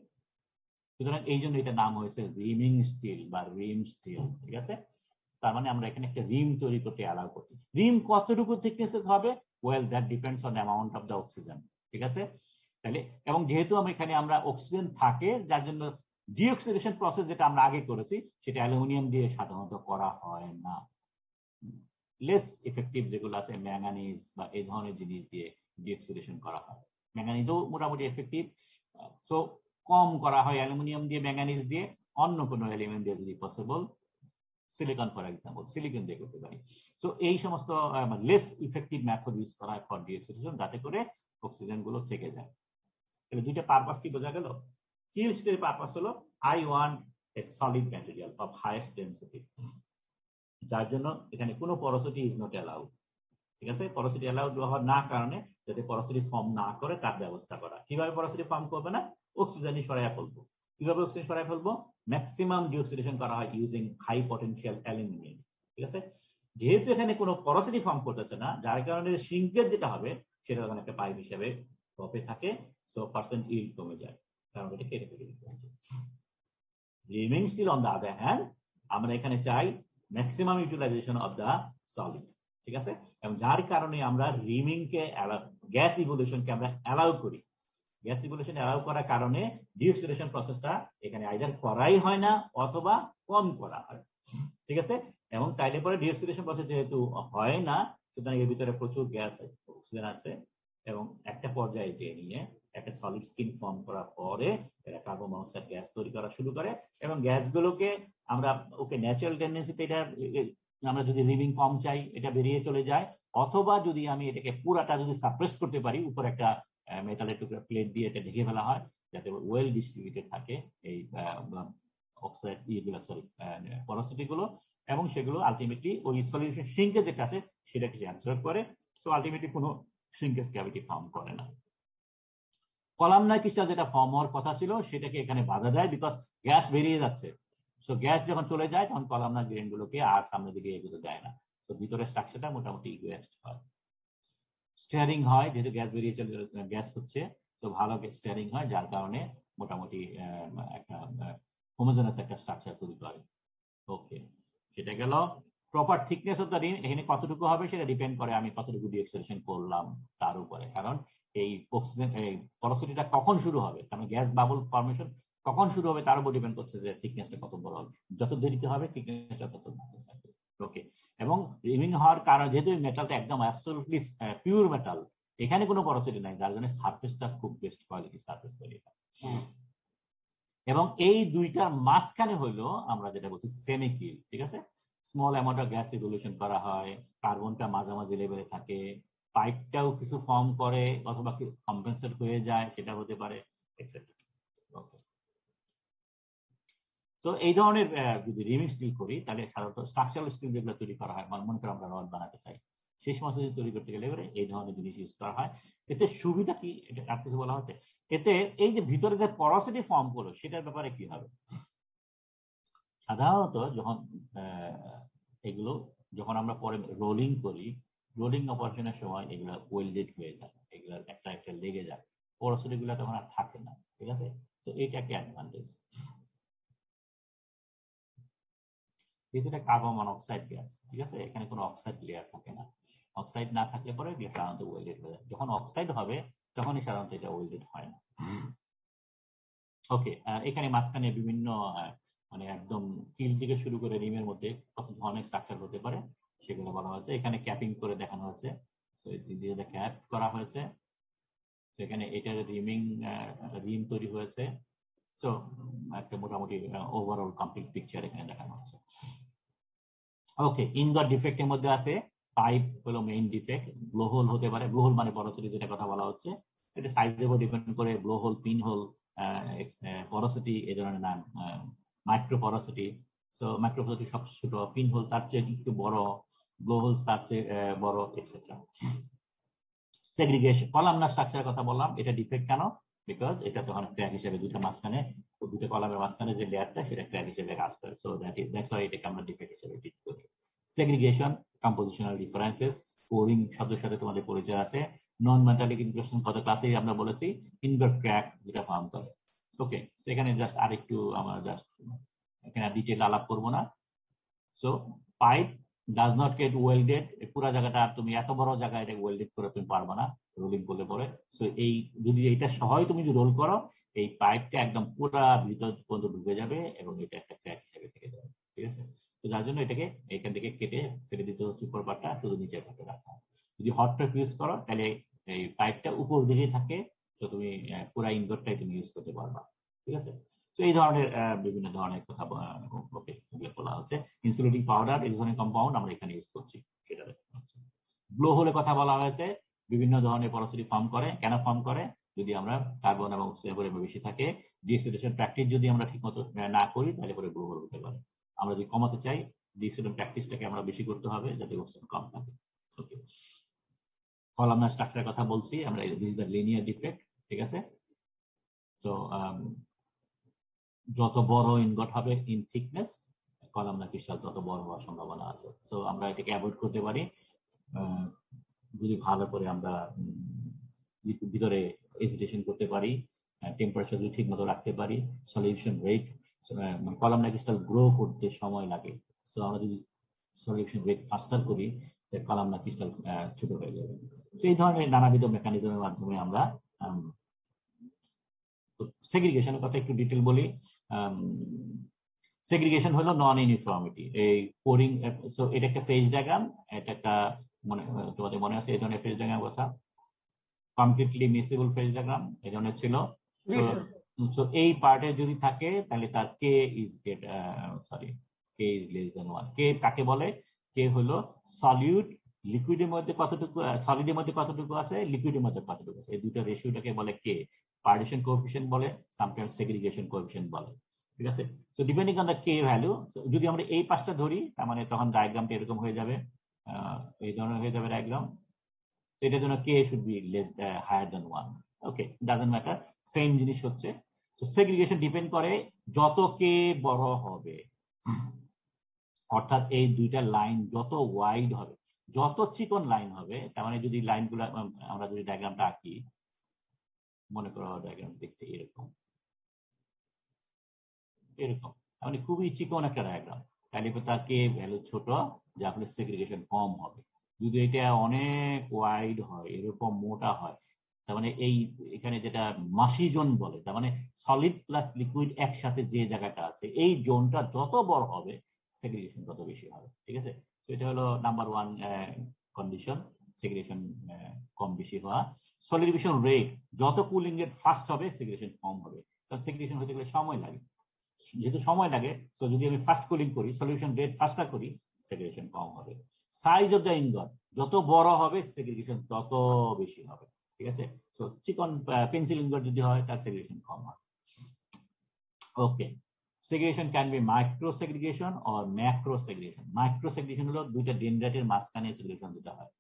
সুতরাং এই জন্য এটা নাম হয়েছে রিমিং স্টিল বা রিম স্টিল, ঠিক আছে। তার মানে আমরা এখানে একটা রিম তৈরি করতে অ্যালাউ করছি। রিম কতটুকু থিকনেস হবে? Well, that depends on amount of the oxygen, ঠিক আছে। তাহলে এবং যেহেতু আমরা অক্সিজেন থাকে, যার জন্য ডিঅক্সিডেশন প্রসেস যেটা আমরা আগে করেছি, সেটা অ্যালুমিনিয়াম দিয়ে সাধারণত করা হয় না। লেস ইফেক্টিভ যেগুলো আছে, ম্যাঙ্গানিজ বা এই ধরনের জিনিস দিয়ে ডিঅক্সিডেশন করা হয়। ম্যাঙ্গানিজও মোটামুটি এফেক্টিভ, সো কম করা হয় অ্যালুমিনিয়াম দিয়ে, ম্যাঙ্গানিজ দিয়ে, অন্য কোনো এলিমেন্ট দিয়ে যদি possible, silicon for example, silicon দিয়ে করতে পারি। সো এই সমস্ত লেস ইফেক্টিভ মেথড ইউজ করা হয় ফর ডিঅক্সিডেশন, যাতে করে অক্সিজেন গুলো থেকে যায়। তাহলে দুইটা পারপাস কি বোঝা গেল? কিল স্টিলের পারপাস হলো, I want a solid material of highest density, যার জন্য এখানে কোনো পরোসিটি ইজ নট অ্যালাউড, ঠিক আছে। পরোসিটি অ্যালাউড হওয়ার না কারণে, যাতে পরোসিটি ফর্ম না করে তার ব্যবস্থা করা। কিভাবে পরোসিটি ফর্ম করবে না? অক্সিজেনই সরাইয়া ফেলবো। কিভাবে অক্সিজেন সরাই ফেলবো? ম্যাক্সিমাম ডিঅক্সিডেশন করা হয় ইউজিং হাই পটেনশিয়াল অ্যালুমিনিয়াম, ঠিক আছে। যেহেতু এখানে কোনো পরোসিটি ফর্ম করতেছে না, যার কারণে শ্রিঙ্কেজ যেটা হবে সেটা তখন একটা পাইপ হিসেবে টপে থাকে, সো পার্সেন্ট ইল্ড কমে যায়, কারণ এটা কেটে ফেলে দিতে হচ্ছে। Rimming steel on the other hand, আমরা এখানে চাই maximum utilization of the solid, ঠিক আছে। এবং যার কারণে আমরা রিমিং কে, গ্যাস ইভলিউশনকে আমরা অ্যালাউ করি। গ্যাস ইভলিউশন অ্যালাউ করার কারণে ডিঅক্সিডেশন প্রসেসটা এখানে আইদার করাই হয় না অথবা কম করা হয়, ঠিক আছে। এবং তাইলে পরে ডিঅক্সিডেশন প্রসেস যেহেতু হয় না, সুতরাং এর ভিতরে প্রচুর গ্যাস অক্সিজেন আছে, এবং একটা পর্যায়ে যে নিয়ে একটা সলিড স্কিন ফর্ম করার পরে এরা কার্বন মনোক্সাইড গ্যাস তৈরি করা শুরু করে, এবং গ্যাসগুলোকে আমরা ওকে ন্যাচারাল টেন্ডেন্সিতে, এটা আমরা যদি লিভিং কম চাই এটা বেরিয়ে চলে যায়, অথবা যদি আমি এটাকে পুরাটা যদি সাপ্রেস করতে পারি, উপর একটা মেটালের টুকরা প্লেট দিয়ে এটা ঢেকে ফেলা হয়, যাতে ওয়েল ডিস্ট্রিবিউটেড থাকে এই অক্সাইড ইয়েগুলো, সরি পরোসিটি গুলো, এবং সেগুলো আলটিমেটলি ওই সলিউশন শ্রিঙ্কেজ যেটা আছে সেটাকে অ্যাবজর্ব করে, সো আলটিমেটলি কোনো শ্রিঙ্কেজ ক্যাভিটি ফর্ম করে না। কলামনার ক্রিস্টাল যেটা ফর্ম হওয়ার কথা ছিল সেটাকে এখানে বাধা দেয়, বিকজ গ্যাস বেরিয়ে যাচ্ছে। সো গ্যাস যখন চলে যায় তখন কলামনার গ্রেন গুলোকে আর সামনের দিকে এগোতে দেয় না, তো ভিতরের স্ট্রাকচারটা মোটামুটি ইকুয়েস্ট হয়। স্টিয়ারিং হয়, যেহেতু গ্যাস বেরিয়ে চলে, গ্যাস হচ্ছে, তো ভালো স্টিয়ারিং হয়, যার কারণে মোটামুটি একটা হোমোজেনাস একটা স্ট্রাকচার তৈরি করে। ওকে, সেটা গেল। প্রপার থিকনেস অফ দ্য রিম, এখানে কতটুকু হবে সেটা ডিপেন্ড করে আমি কতটুকু ডিঅক্সিডেশন করলাম তার উপরে, কারণ এই অক্সিজেন পরোসিটিটা কখন শুরু হবে, কারণ গ্যাস বাবল ফর্মেশন কখন শুরু হবে তার উপর ডিপেন্ড করছে যে থিকনেসটা কত বড় হবে। যত দেরিতে হবে থিকনেসটা তত থাকবে। ওকে, এবং রিমিং হওয়ার কারণ, যেহেতু মেটালটা একদম অ্যাবসলিউটলি পিওর মেটাল, এখানে কোনো পরোসিটি নাই, যার জন্য সারফেসটা খুব বেস্ট কোয়ালিটি সারফেস তৈরি হয়। এবং এই দুইটার মাঝখানে হইলো আমরা যেটা বলছি সেমি কিল, ঠিক আছে। Small amount of gas evolution করা হয়, কার্বনটা মাঝামাঝি লেভেলে থাকে, পাইপটাও কিছু ফর্ম করে অথবা কম্পেনসেট হয়ে যায়, সেটা হতে পারে, এক্সেট্রা। ওকে, তো এই ধরনের যদি রিমিং স্টিল করি, তাহলে সাধারণত স্ট্রাকচারাল স্টিল যেগুলো তৈরি করা হয়, মনে করে আমরা রড বানাতে চাই, সেই সমস্ত যদি তৈরি করতে গেলে এই ধরনের জিনিস ইউজ করা হয়। এতে সুবিধা কি, এটা আর কিছু বলা হচ্ছে, এতে এই যে ভিতরে যে পরোসিটি ফর্ম করলো সেটার ব্যাপারে কি হবে। সাধারণত যখন এগুলো যখন আমরা পরে রোলিং করি, রোলিং অপারেশনের সময় এগুলো ওয়েল্ডেড হয়ে যায়, এগুলো একটা একটা লেগে যায়, পরোসিটি গুলো তখন আর থাকে না, ঠিক আছে। তো এটা একটা অ্যাডভান্টেজ। যেহেতু এটা কার্বন মনোক্সাইড গ্যাস, ঠিক আছে, এখানে কোনো অক্সাইড লেয়ার থাকে না। অক্সাইড না থাকলে পরে সাধারণত ওয়েল্ডেড হয়ে যায়। যখন অক্সাইড হবে তখনই সাধারণত এটা ওয়েল্ডেড হয় না। ওকে, এখানে মাঝখানে বিভিন্ন মানে একদম কিল থেকে শুরু করে রিমের মধ্যে কত ধরনের স্ট্রাকচার হতে পারে সেগুলো বলা হয়েছে। এখানে ক্যাপিং করে দেখানো হয়েছে, ক্যাপ করা হয়েছে। সেখানে এটার রিম তৈরি হয়েছে। সো একটা মোটামুটি ওভারঅল কমপ্লিট পিকচার এখানে দেখানো হয়েছে। ওকে, ইনগট ডিফেক্টের মধ্যে আছে পাইপ হলো মেইন ডিফেক্ট, ব্লো হোল হতে পারে। ব্লো হোল মানে পরোসিটি যেটা কথা বলা হচ্ছে, এটা সাইজের উপর ডিপেন্ড করে ব্লো হোল, পিন হোল, পরোসিটি এই ধরনের নাম, মাইক্রো পরোসিটি। সো মাইক্রো পরোসিটি সব ছোট, পিন হোল তার চেয়ে একটু বড়, ব্লো হোল তার চেয়ে বড়, এক্সেট্রা। সেগ্রিগেশন, কলামনার স্ট্রাকচারের কথা বললাম, এটা ডিফেক্ট কেন? বিকজ এটা তখন ক্র্যাক হিসেবে দুটো কলামের মাঝখানে যে লেয়ারটা সেটা ক্র্যাক হিসেবে কাজ করে। সো দ্যাটস হোয়াই এটাকে আমরা ডিফেক্ট হিসেবে ট্রিট করি। সেগ্রিগেশন, কম্পোজিশনাল ডিফারেন্সেস, কোরিং শব্দের সাথে তোমাদের পরিচয় আছে। নন মেটালিক ইনক্লুশন কত ক্লাসে আমরা বলেছি, ইনভার্ট ক্র্যাক যেটা ফর্ম করে। ওকে, এখানে জাস্ট আরেকটু আমরা জাস্ট এখানে ডিটেল আলাপ করবো না। So pipe does not get welded, পুরো জায়গাটা তুমি এত বড় জায়গায় এটা ওয়েল্ডেড করে তুমি পারবে না রোলিং করলে পরে। সো এই যদি এইটা সহজ তুমি যদি রোল করো, এই পাইপটা একদম পুরা ভিতর পর্যন্ত ঢুকে যাবে এবং এটা একটা ক্র্যাক হিসেবে থেকে যাবে, ঠিক আছে। তো যার জন্য এটাকে এখান থেকে কেটে ফেলে দিতে হচ্ছে, উপর পাটটা শুধু নিচের পাটে রাখা। যদি হট টপ ইউজ করো তাহলে এই পাইপটা উপর দিকে থাকে, তো তুমি পুরা ইনভার্টটাই তুমি ইউজ করতে পারবা, ঠিক আছে। তো এই ধরনের বিভিন্ন ধরনের কথা বলা হচ্ছে। ইনসুলেটিং পাউডার এক ধরনের কম্পাউন্ড আমরা এখানে ইউজ করছি, সেটা দেখা হচ্ছে। ব্লো হোলের কথা বলা হয়েছে, বিভিন্ন ধরনের পরোসিটি ফর্ম করে। কেন ফর্ম করে? যদি আমরা কার্বন এবং অক্সিজেন বেশি থাকে, ডিঅক্সিডেশন প্র্যাকটিস যদি আমরা ঠিকমতো না করি তাহলে পরে ব্লো হোল হতে পারে। আমরা যদি কমাতে চাই, ডিঅক্সিডেশন প্র্যাকটিসটাকে আমরা বেশি করতে হবে যাতে অক্সিজেন কম থাকে। ওকে, কলামনার স্ট্রাকচারের কথা বলছি আমরা, দিস দ্য লিনিয়ার ডিফেক্ট, ঠিক আছে। সো যত বড় ইনগট হবে ইন থিকনেস, কলামনার ক্রিস্টাল তত বড় হওয়ার সম্ভাবনা আছে। সো আমরা এটাকে অ্যাভয়েড করতে পারি যদি ভালো করে আমরা ভিতরে এজিটেশন করতে পারি, টেম্পারেচার যদি ঠিক মতো রাখতে পারি, solution rate, columnar crystal grow করতে সময় লাগে। সো আমরা যদি সলিউশন রেট ফাস্টার করি, কলামনার ক্রিস্টাল ছোট হয়ে যাবে। তো এই ধরনের নানাবিধ মেকানিজমের মাধ্যমে আমরা সেগ্রিগেশনের কথা একটু ডিটেল বলি। সেগ্রিগেশন হলো নন ইউনিফর্মিটি, এই কোরিং। এটা একটা ফেজ ডায়াগ্রাম, এটা একটা তোমাদের মনে আছে এই ধরনের ফেজ ডায়াগ্রাম কথা, কমপ্লিটলি মিসেবল ফেজ ডায়াগ্রাম এই ধরনের ছিল। তো এই পার্টে যদি থাকে তাহলে তার কে ইজ লেস দেন 1। কে কাকে বলে? কে হলো সলিউট লিকুইডের মধ্যে কতটুকু, সলিডের মধ্যে কতটুকু আছে, লিকুইডের মধ্যে কতটুকু আছে, এই দুটো রেশিওটাকে বলে কে। পার্টিশন কোএফিশিয়েন্ট বলে, সামটাইমস সেগ্রিগেশন কোএফিশিয়েন্ট বলে, ঠিক আছে। So depending on the K value, যদি আমরা এই পাঁচটা ধরি তার মানে তখন ডায়াগ্রামটা এরকম হয়ে যাবে, এই ধরনের হয়ে যাবে ডায়াগ্রাম। তো এটার জন্য K should be less higher than 1। Okay, doesn't matter, same জিনিস হচ্ছে। তো সেগ্রিগেশন ডিপেন্ড করে যত কে বড় হবে, অর্থাৎ এই দুইটা লাইন যত ওয়াইড হবে, যত চিকন লাইন হবে, তার মানে যদি লাইনগুলো আমরা যদি ডায়াগ্রামটা আঁকি, মনে করো ডায়াগ্রাম দেখতে এরকম এরকম, মানে খুবই চিকন একটা ডায়াগ্রাম, তাহলে তার কে ভ্যালু ছোট, যার ফলে সেগ্রিগেশন কম হবে। যদি এটা অনেক ওয়াইড হয়, এরকম মোটা হয়, তার মানে এই এখানে যেটা মাসি জোন বলে, তার মানে সলিড প্লাস লিকুইড একসাথে যে জায়গাটা আছে, এই জোনটা যত বড় হবে সেগ্রিগেশন তত বেশি হবে, ঠিক আছে। তো এটা হলো নাম্বার 1 কন্ডিশন, সেগ্রিগেশন কম বেশি হওয়া। সলিডিফিকেশন রেট, যত কুলিং রেট ফাস্ট হবে সেগ্রিগেশন কম হবে, কারণ সেগ্রিগেশন হতে গেলে সময় লাগে। যেহেতু সময় লাগে, তো যদি আমি ফাস্ট কুলিং করি, সলিউশন রেট ফাস্টার করি, সেগ্রিগেশন কম হবে। সাইজ অফ দ্য ইনগট, যত বড় হবে সেগ্রিগেশন তত বেশি হবে, ঠিক আছে। তো চিকন পেন্সিল ইনগট যদি হয় তার সেগ্রিগেশন কম হয়। ওকে, segregation can be micro segregation or macro segregation. Micro segregation হলো দুইটা ডেনড্রাইটের মাঝখানে segregation যেটা হয়,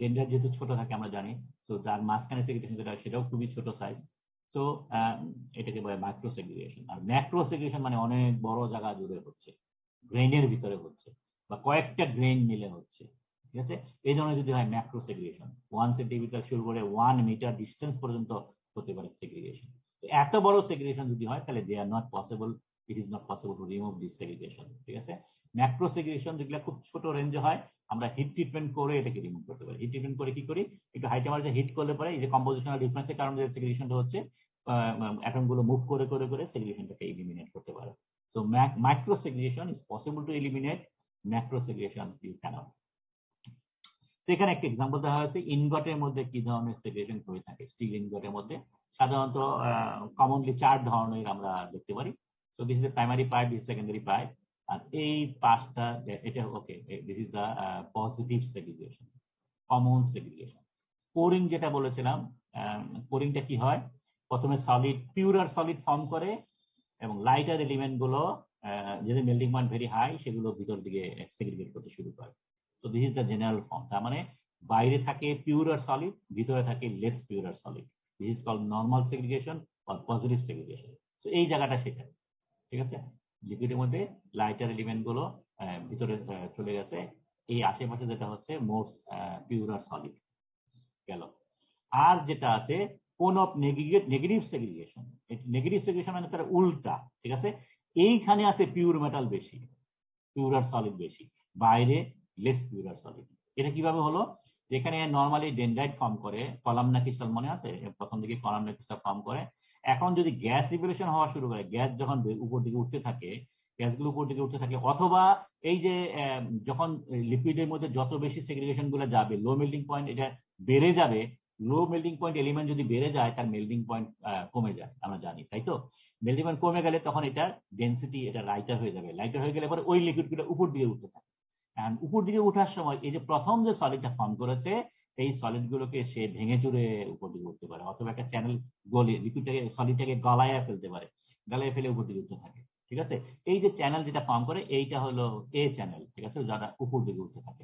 ডেনড্রাইট যেহেতু ছোট থাকে আমরা জানি, তো তার মাঝখানে segregation যেটা হয় সেটাও খুবই ছোট সাইজ। তো এটাকে বলে মাইক্রো সেগ্রিগেশন। আর ম্যাক্রো সেগ্রিগেশন মানে অনেক বড় জায়গা জুড়ে হচ্ছে, গ্রেনের ভিতরে হচ্ছে বা কয়েকটা গ্রেন মিলে হচ্ছে, ঠিক আছে। এই ধরনের যদি হয় ম্যাক্রো সেগ্রিগেশন, 1 সেন্টিমিটার শুরু করে 1 মিটার ডিস্টেন্স পর্যন্ত হতে পারে সেগ্রিগেশন। এত বড় সেগ্রিগেশন যদি হয় তাহলে they are not possible it is not possible to remove this segregation. ঠিক আছে, ম্যাক্রো সেগ্রিগেশন যেগুলো খুব ছোট রেঞ্জে হয়, আমরা হিট ট্রিটমেন্ট করে এটাকে রিমুভ করতে পারি। হিট ট্রিটমেন্ট করে কি করি, একটু হাই টেম্পারেচারে হিট করলে পরে এই যে কম্পোজিশনাল ডিফারেন্সের কারণে যে সেগ্রিগেশনটা হচ্ছে, অ্যাটম গুলো মুভ করে করে করে সেগ্রিগেশনটাকে এলিমিনেট করতে পারে। So micro segregation is possible to eliminate, macro segregation you cannot. এখানে একটা এক্সাম্পল দেওয়া হয়েছে ইনগটের মধ্যে কি ধরনের সেগ্রিগেশন হয়ে থাকে। স্টিল ইনগটের মধ্যে সাধারণত কমনলি 4 ধরনের আমরা দেখতে পারি। So this is a primary pipe, this secondary pipe, আর এই পাঁচটা এটা okay, this is the positive segregation, common segregation. Pouring যেটা বলেছিলাম, পোরিংটা কি হয়, প্রথমে সলিড পিউরার সলিড ফর্ম করে এবং লাইটার এলিমেন্ট গুলো যদি মেল্টিং পয়েন্ট ভেরি হাই সেগুলো ভিতর দিকে সেগ্রিগেট করতে শুরু করে। তো this is the general form. তার মানে বাইরে থাকে পিউরার সলিড, ভিতরে থাকে less purer solid. This is called normal segregation or positive segregation. তো এই জায়গাটা সেটা। ঠিক আছে, লিকুইডের মধ্যে লাইটার এলিমেন্ট গুলো ভিতরে চলে গেছে, এই আশেপাশে যেটা হচ্ছে মোস্ট পিউরার সলিড গেল। আর যেটা আছে কোন of negative segregation, negative segregation মানে তার উল্টা। ঠিক আছে, এইখানে আছে পিউর মেটাল বেশি, পিউরার সলিড বেশি, বাইরে লেস পিউরার সলিড। এটা কিভাবে হলো, যেখানে নর্মালি ডেনড্রাইট ফর্ম করে, কলামনা ক্রিস্টাল মনে আছে, প্রথম দিকে কলামনা ক্রিস্টাল ফর্ম করে। এখন যদি গ্যাস রিভলিউশন হওয়া শুরু করে, গ্যাস যখন উপর দিকে উঠতে থাকে, গ্যাসগুলো উপর দিকে উঠতে থাকে, অথবা এই যে যখন লিকুইডের মধ্যে যত বেশি সেগ্রিগেশন গুলো যাবে, লো মেল্টিং পয়েন্ট এটা বেড়ে যাবে। লো মেল্টিং পয়েন্ট এলিমেন্ট যদি বেড়ে যায়, তার মেল্টিং পয়েন্ট কমে যায়, আমরা জানি তাই তো। মেল্টিং পয়েন্ট কমে গেলে তখন এটার ডেন্সিটি এটা লাইটার হয়ে যাবে, লাইটার হয়ে গেলে পরে ওই লিকুইডগুলো উপর দিকে উঠতে থাকে। উপর দিকে উঠার সময় এই যে প্রথম যে সলিডটা ফর্ম করেছে, এই সলিড গুলোকে সে ভেঙে চুরে উপর দিকে উঠতে পারে, অথবা একটা চ্যানেল গলে লিকুইডটাকে সলিডটাকে গলায় ফেলতে পারে, গলায় ফেলে উপর দিকে উঠতে থাকে। ঠিক আছে, এই যে চ্যানেল যেটা ফর্ম করে এইটা হলো এ চ্যানেল। ঠিক আছে, যারা উপর দিকে উঠতে থাকে,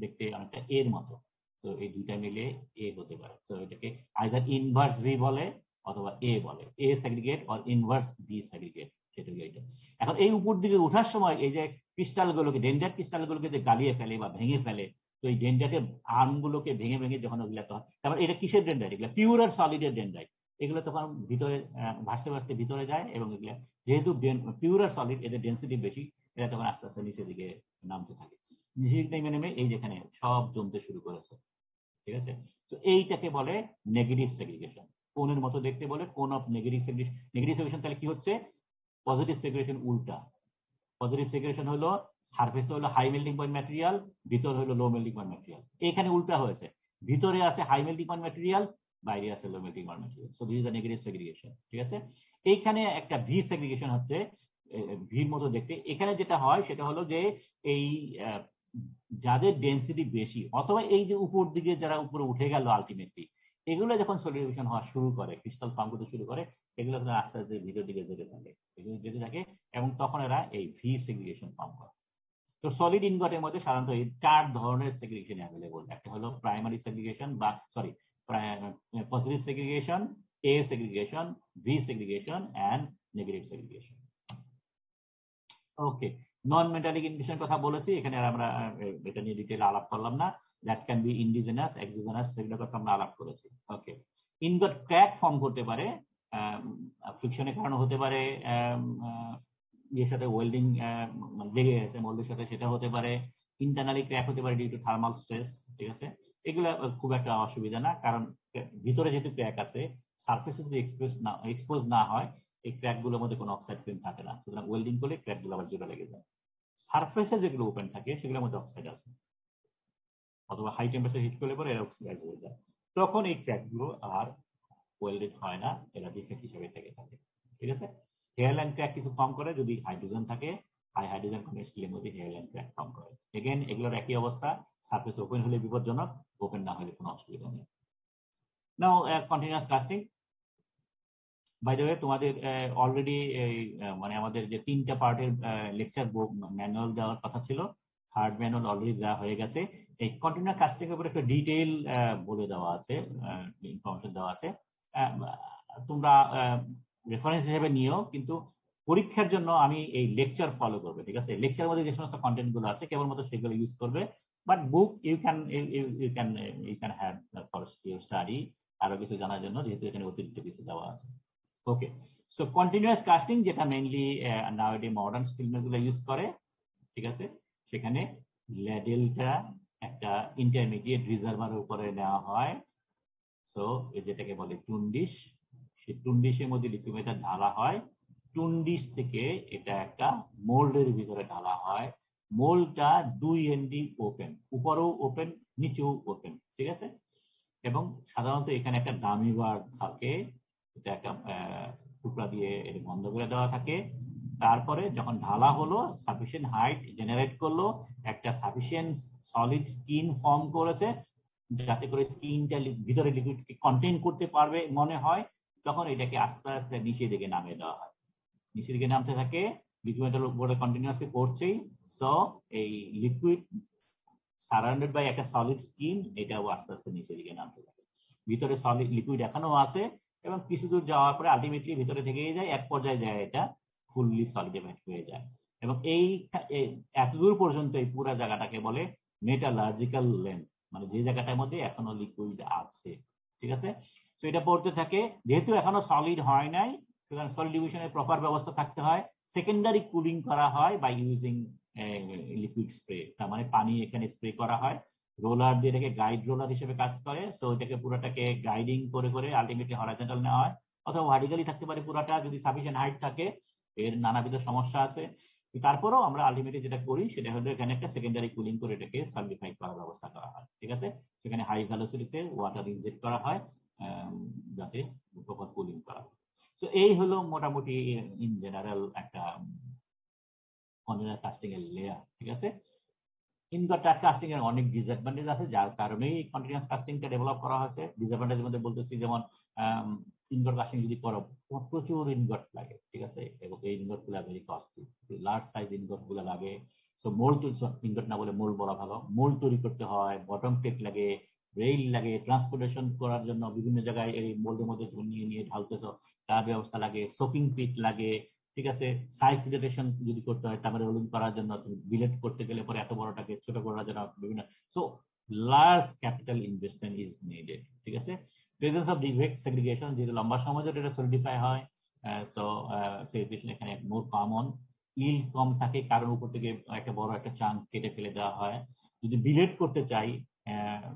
দেখতে অনেকটা এর মতো। তো এই দুইটা মিলে এ হতে পারে। তো এটাকে আইদার ইনভার্স ভি বলে অথবা এ বলে, A segregate or inverse V segregate, সেটা এইটা। এখন এই উপর দিকে ওঠার সময় এই যে ক্রিস্টাল গুলোকে, ডেনড্রাইট ক্রিস্টাল গুলোকে যে গালিয়ে ফেলে বা ভেঙে ফেলে, তো এই ডেনড্রাইটের আর্ম গুলোকে ভেঙে ভেঙে যখন ওগুলা, তারপর এটা কিসের ডেনড্রাইট, এগুলো পিউর আর সলিডের ডেনড্রাইট। এগুলো তখন ভিতরে ভাসতে ভাসতে ভিতরে যায়, এবং এগুলো যেহেতু পিউর আর সলিড এদের ডেন্সিটি বেশি, এটা তখন আস্তে আস্তে নিচের দিকে নামতে থাকে। নিচের দিকে নেমে নেমে এই যেখানে সব জমতে শুরু করেছে। ঠিক আছে, তো এইটাকে বলে নেগেটিভ সেগ্রিগেশন। কোনের মতো দেখতে বলে কোন of negative segregation. Negative segregation তাহলে কি হচ্ছে, পজিটিভ সেগ্রিগেশন উল্টা। পজিটিভ সেগ্রিগেশন হলো সারফেসে হলো হাই মেল্টিং পয়েন্ট ম্যাটেরিয়াল, ভিতরে হলো লো মেল্টিং পয়েন্ট ম্যাটেরিয়াল। এখানে উল্টা হয়েছে, ভিতরে আছে হাই মেল্টিং পয়েন্ট ম্যাটেরিয়াল, বাইরে আছে low melting point material. So this is the negative segregation. ঠিক আছে, এইখানে একটা ভি সেগ্রিগেশন হচ্ছে, ভির মতো দেখতে। এখানে যেটা হয় সেটা হলো যে এই যাদের ডেন্সিটি বেশি, অথবা এই যে উপর দিকে যারা উপরে উঠে গেল আলটিমেটলি, এগুলো যখন সলিডিফিকেশন হওয়া শুরু করে, ক্রিস্টাল ফর্ম করতে শুরু করে, এগুলো আস্তে আস্তে ভিতর দিকে যেতে থাকে, যেতে থাকে, এবং তখন এরা এই ভি সেগ্রিগেশন ফর্ম করে। তো সলিড ইনগটের মধ্যে সাধারণত এই 4 ধরনের সেগ্রিগেশন অ্যাভেলেবল। একটা হলো প্রাইমারি সেগ্রিগেশন বা sorry positive segregation, A segregation, V segregation and negative segregation. Okay, non metallic ইন্ডিকেশনের কথা বলেছি, এখানে আর আমরা এটা নিয়ে ডিটেইল আলাপ করলাম না। That can be indigenous, exogenous, সেগুলোর কথা আমরা আলাপ করেছি। ওকে, ইনগট ক্র্যাক ফর্ম করতে পারে, ফ্রিকশনের কারণে হতে পারে, এর সাথে ওয়েল্ডিং লেগে গেছে মোল্ডের সাথে, সেটা হতে পারে। ইন্টারনালি ক্র্যাক হতে পারে ডিউ টু থার্মাল স্ট্রেস। ঠিক আছে, এগুলো খুব একটা অসুবিধা না, কারণ ভিতরে যেহেতু ক্র্যাক আছে, সারফেসে যদি এক্সপোজ না হয়, এই ক্র্যাক গুলোর মধ্যে কোনো অক্সাইড ফিল্ম থাকে না, সুতরাং ওয়েল্ডিং করলে ক্র্যাক গুলো আবার জোড়া লেগে যায়। সারফেসে যেগুলো ওপেন থাকে সেগুলোর মধ্যে অক্সাইড আছে, অথবা হাই টেম্পারেচার হিট করলে পরে এরা অক্সিডাইজ হয়ে যায়, তখন এই ক্র্যাক গুলো আর ওয়েল্ডেড হয় না, এরা ডিফেক্ট হিসেবে থেকে থাকে। ঠিক আছে, হেয়ারলাইন ক্র্যাক কিছু ফর্ম করে যদি হাইড্রোজেন থাকে, হাই হাইড্রোজেন স্টিলের মধ্যে হেয়ারলাইন ক্র্যাক ফর্ম করে। এগেন এগুলোর একই অবস্থা, সারফেস ওপেন হলে বিপজ্জনক, ওপেন না হলে কোনো অসুবিধা নেই। Now continuous casting. By the way, তোমাদের অলরেডি মানে আমাদের যে 3টা পার্টের লেকচার ম্যানুয়াল দেওয়ার কথা ছিল, 3rd ম্যানুয়াল অলরেডি দেওয়া হয়ে গেছে। এই কন্টিনিউয়াস কাস্টিং এর উপর একটা ডিটেইল বলে দেওয়া আছে, ইনফরমেশন দেওয়া আছে, তোমরা রেফারেন্স হিসেবে নিও, কিন্তু পরীক্ষার জন্য আমি এই লেকচার ফলো করবে। ঠিক আছে, লেকচারের মধ্যে যে সমস্ত কন্টেন্ট গুলো আছে কেবলমাত্র সেগুলো ইউজ করবে, but book you can have for your study, আরো কিছু জানার জন্য, যেহেতু এখানে অতিরিক্ত কিছু দেওয়া আছে। ওকে, সো কন্টিনিউয়াস কাস্টিং যেটা মেইনলি নাওডে মডার্ন স্টিল মিলগুলো ইউজ করে, ঠিক আছে, সেখানে ল্যাডেলটা একটা ইন্টারমিডিয়েট রিজার্ভারের উপরে নেওয়া হয়। সো যেটাকে বলে টুনডিশ, সেই টুনডিশের মধ্যে লিকুইডটা ঢালা হয়। টুনডিশ থেকে এটা একটা মোল্ডের ভিতরে ঢালা হয়। মোল্ডটা 2 এনডি ওপেন, উপরেও ওপেন নিচেও ওপেন, ঠিক আছে। এবং সাধারণত এখানে একটা ডামি বার থাকে, এটা একটা টুকরা দিয়ে এটা বন্ধ করে দেওয়া থাকে। তারপরে যখন ঢালা হলো, সাফিসিয়েন্ট হাইট জেনারেট করলো, একটা সাফিসিয়েন্ট সলিড স্কিন ফর্ম করেছে যাতে করে স্কিনটা ভিতরে লিকুইডকে কন্টেইন করতে পারবে মনে হয়, তখন এটাকে আস্তে আস্তে নিচের দিকে নামিয়ে দেওয়া হয়। নিচের দিকে নামতে থাকে, লিকুইডের উপরে কন্টিনিউয়াসলি পড়ছেই। সো এই লিকুইড সারাউন্ডেড বাই একটা সলিড স্কিন, এটাও আস্তে আস্তে নিচের দিকে নামতে থাকে। ভিতরে সলিড লিকুইড এখনো আছে এবং কিছু দূর যাওয়ার পরে আলটিমেটলি ভিতরে থেকেই যায়, এক পর্যায়ে যায় এটা ফুললি সলিডিফাইড হয়ে যায়। এবং এই এতদূর পর্যন্ত এই পুরো জায়গাটাকে বলে মেটালার্জিক্যাল লেন্থ, মানে যে জায়গাটার মধ্যে এখনো লিকুইড আছে, ঠিক আছে। তো এটা পড়তে থাকে, যেহেতু এখনো সলিড হয় নাই, সুতরাং সলিডিফিকেশনের প্রপার ব্যবস্থা থাকতে হয়। সেকেন্ডারি কুলিং করা হয় বাই ইউজিং লিকুইড স্প্রে, তার মানে পানি এখানে স্প্রে করা হয়। রোলার দিয়ে এটাকে গাইড রোলার হিসেবে কাজ করে। সো এটাকে পুরোটাকে গাইডিং করে করে আলটিমেটলি হরাইজন্টাল নেওয়া হয়, অথবা ভার্টিক্যালি থাকতে পারে পুরোটা, যদি সাফিসিয়েন্ট হাইট থাকে। এর নানাবিধ সমস্যা আছে। তারপরেও আমরা আলটিমেটলি যেটা করি সেটা হলো এখানে একটা সেকেন্ডারি কুলিং করে এটাকে সলিডিফাই করার ব্যবস্থা করা হয়, ঠিক আছে। সেখানে হাই ভেলোসিটিতে ওয়াটার ইনজেক্ট করা হয় যাতে প্রপার কুলিং করা হয়। তো এই হলো মোটামুটি ইন জেনারেল একটা কন্টেনার কাস্টিং এর লেয়ার, ঠিক আছে। ইনগট কাস্টিং এর অনেক ডিসঅ্যাডভান্টেজ আছে, যার কারণেই কন্টিনিউয়াস কাস্টিংটা ডেভেলপ করা হয়েছে। ডিসঅ্যাডভান্টেজের মধ্যে বলতেছি যেমন ইনগট কাস্টিং যদি করো, প্রচুর ইনগট লাগে, ঠিক আছে, এবং এই ইনগট গুলা very costly, large size ingot গুলা লাগে। সো মোল্ড, ইনগট না বলে মোল্ড বলা ভালো, মোল্ড তৈরি করতে হয়, বটম প্লেট লাগে, রেইল লাগে, ট্রান্সপোর্টেশন করার জন্য বিভিন্ন জায়গায় এই মোল্ডের মধ্যে নিয়ে নিয়ে ঢালতেছো, তার ব্যবস্থা লাগে, সোকিং পিট লাগে, ঠিক আছে। সাইজ সিলেকশন যদি করতে হয়, তারপরে রোলিং করার জন্য বিলেট করতে গেলে পরে এত বড়টাকে ছোট করার জন্য বিভিন্ন, so large capital investment is needed, ঠিক আছে। প্রেজেন্স অফ ডিফেক্ট সেগ্রিগেশন, যেহেতু লম্বা সময় ধরে এটা সলিডিফাই হয়, সো সেগ্রিগেশন এখানে মোর কমন। ইল কম থাকে কারণ উপর থেকে একটা বড় একটা চাঙ্ক কেটে ফেলে দেওয়া হয়। যদি বিলেট করতে চাই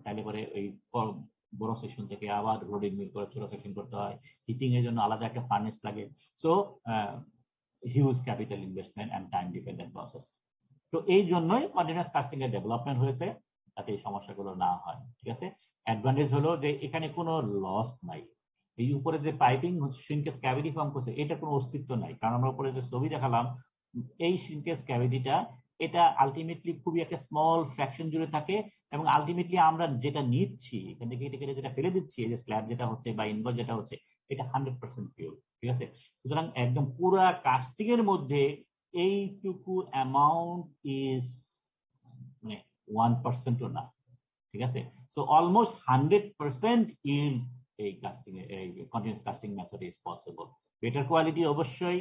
তাহলে পরে ওই বড় সেকশন থেকে আবার রোলিং মিল করে ছোট সেকশন করতে হয়, হিটিং এর জন্য আলাদা একটা ফার্নেস লাগে। So huge capital investment and time dependent process. তো এই জন্যই কন্টিনিউয়াস কাস্টিং এর ডেভেলপমেন্ট হয়েছে, যাতে এই সমস্যাগুলো না হয়, ঠিক আছে। অ্যাডভান্টেজ হলো যে এখানে কোনো লস নাই। এই উপরে যে পাইপিং শ্রিঙ্কেজ ক্যাভিটি ফর্ম করছে, এটা কোনো অস্তিত্ব নাই, কারণ আমরা উপরে যে ছবি দেখালাম, এই শ্রিঙ্কেজ ক্যাভিটিটা এটা আলটিমেটলি খুবই একটা স্মল ফ্র্যাকশন জুড়ে থাকে, এবং আলটিমেটলি আমরা যেটা নিচ্ছি এখান থেকে এটা যেটা ফেলে দিচ্ছি, এই যে স্ল্যাব যেটা হচ্ছে বা ইনগট যেটা হচ্ছে, এটা 100% পিওর, ঠিক আছে। সুতরাং একদম পুরা কাস্টিং এর মধ্যে এইটুকু অ্যামাউন্ট ইজ মানে 1% না, ঠিক আছে। সো অলমোস্ট 100% ইন এই কাস্টিং এই continuous casting method is possible. Better quality অবশ্যই,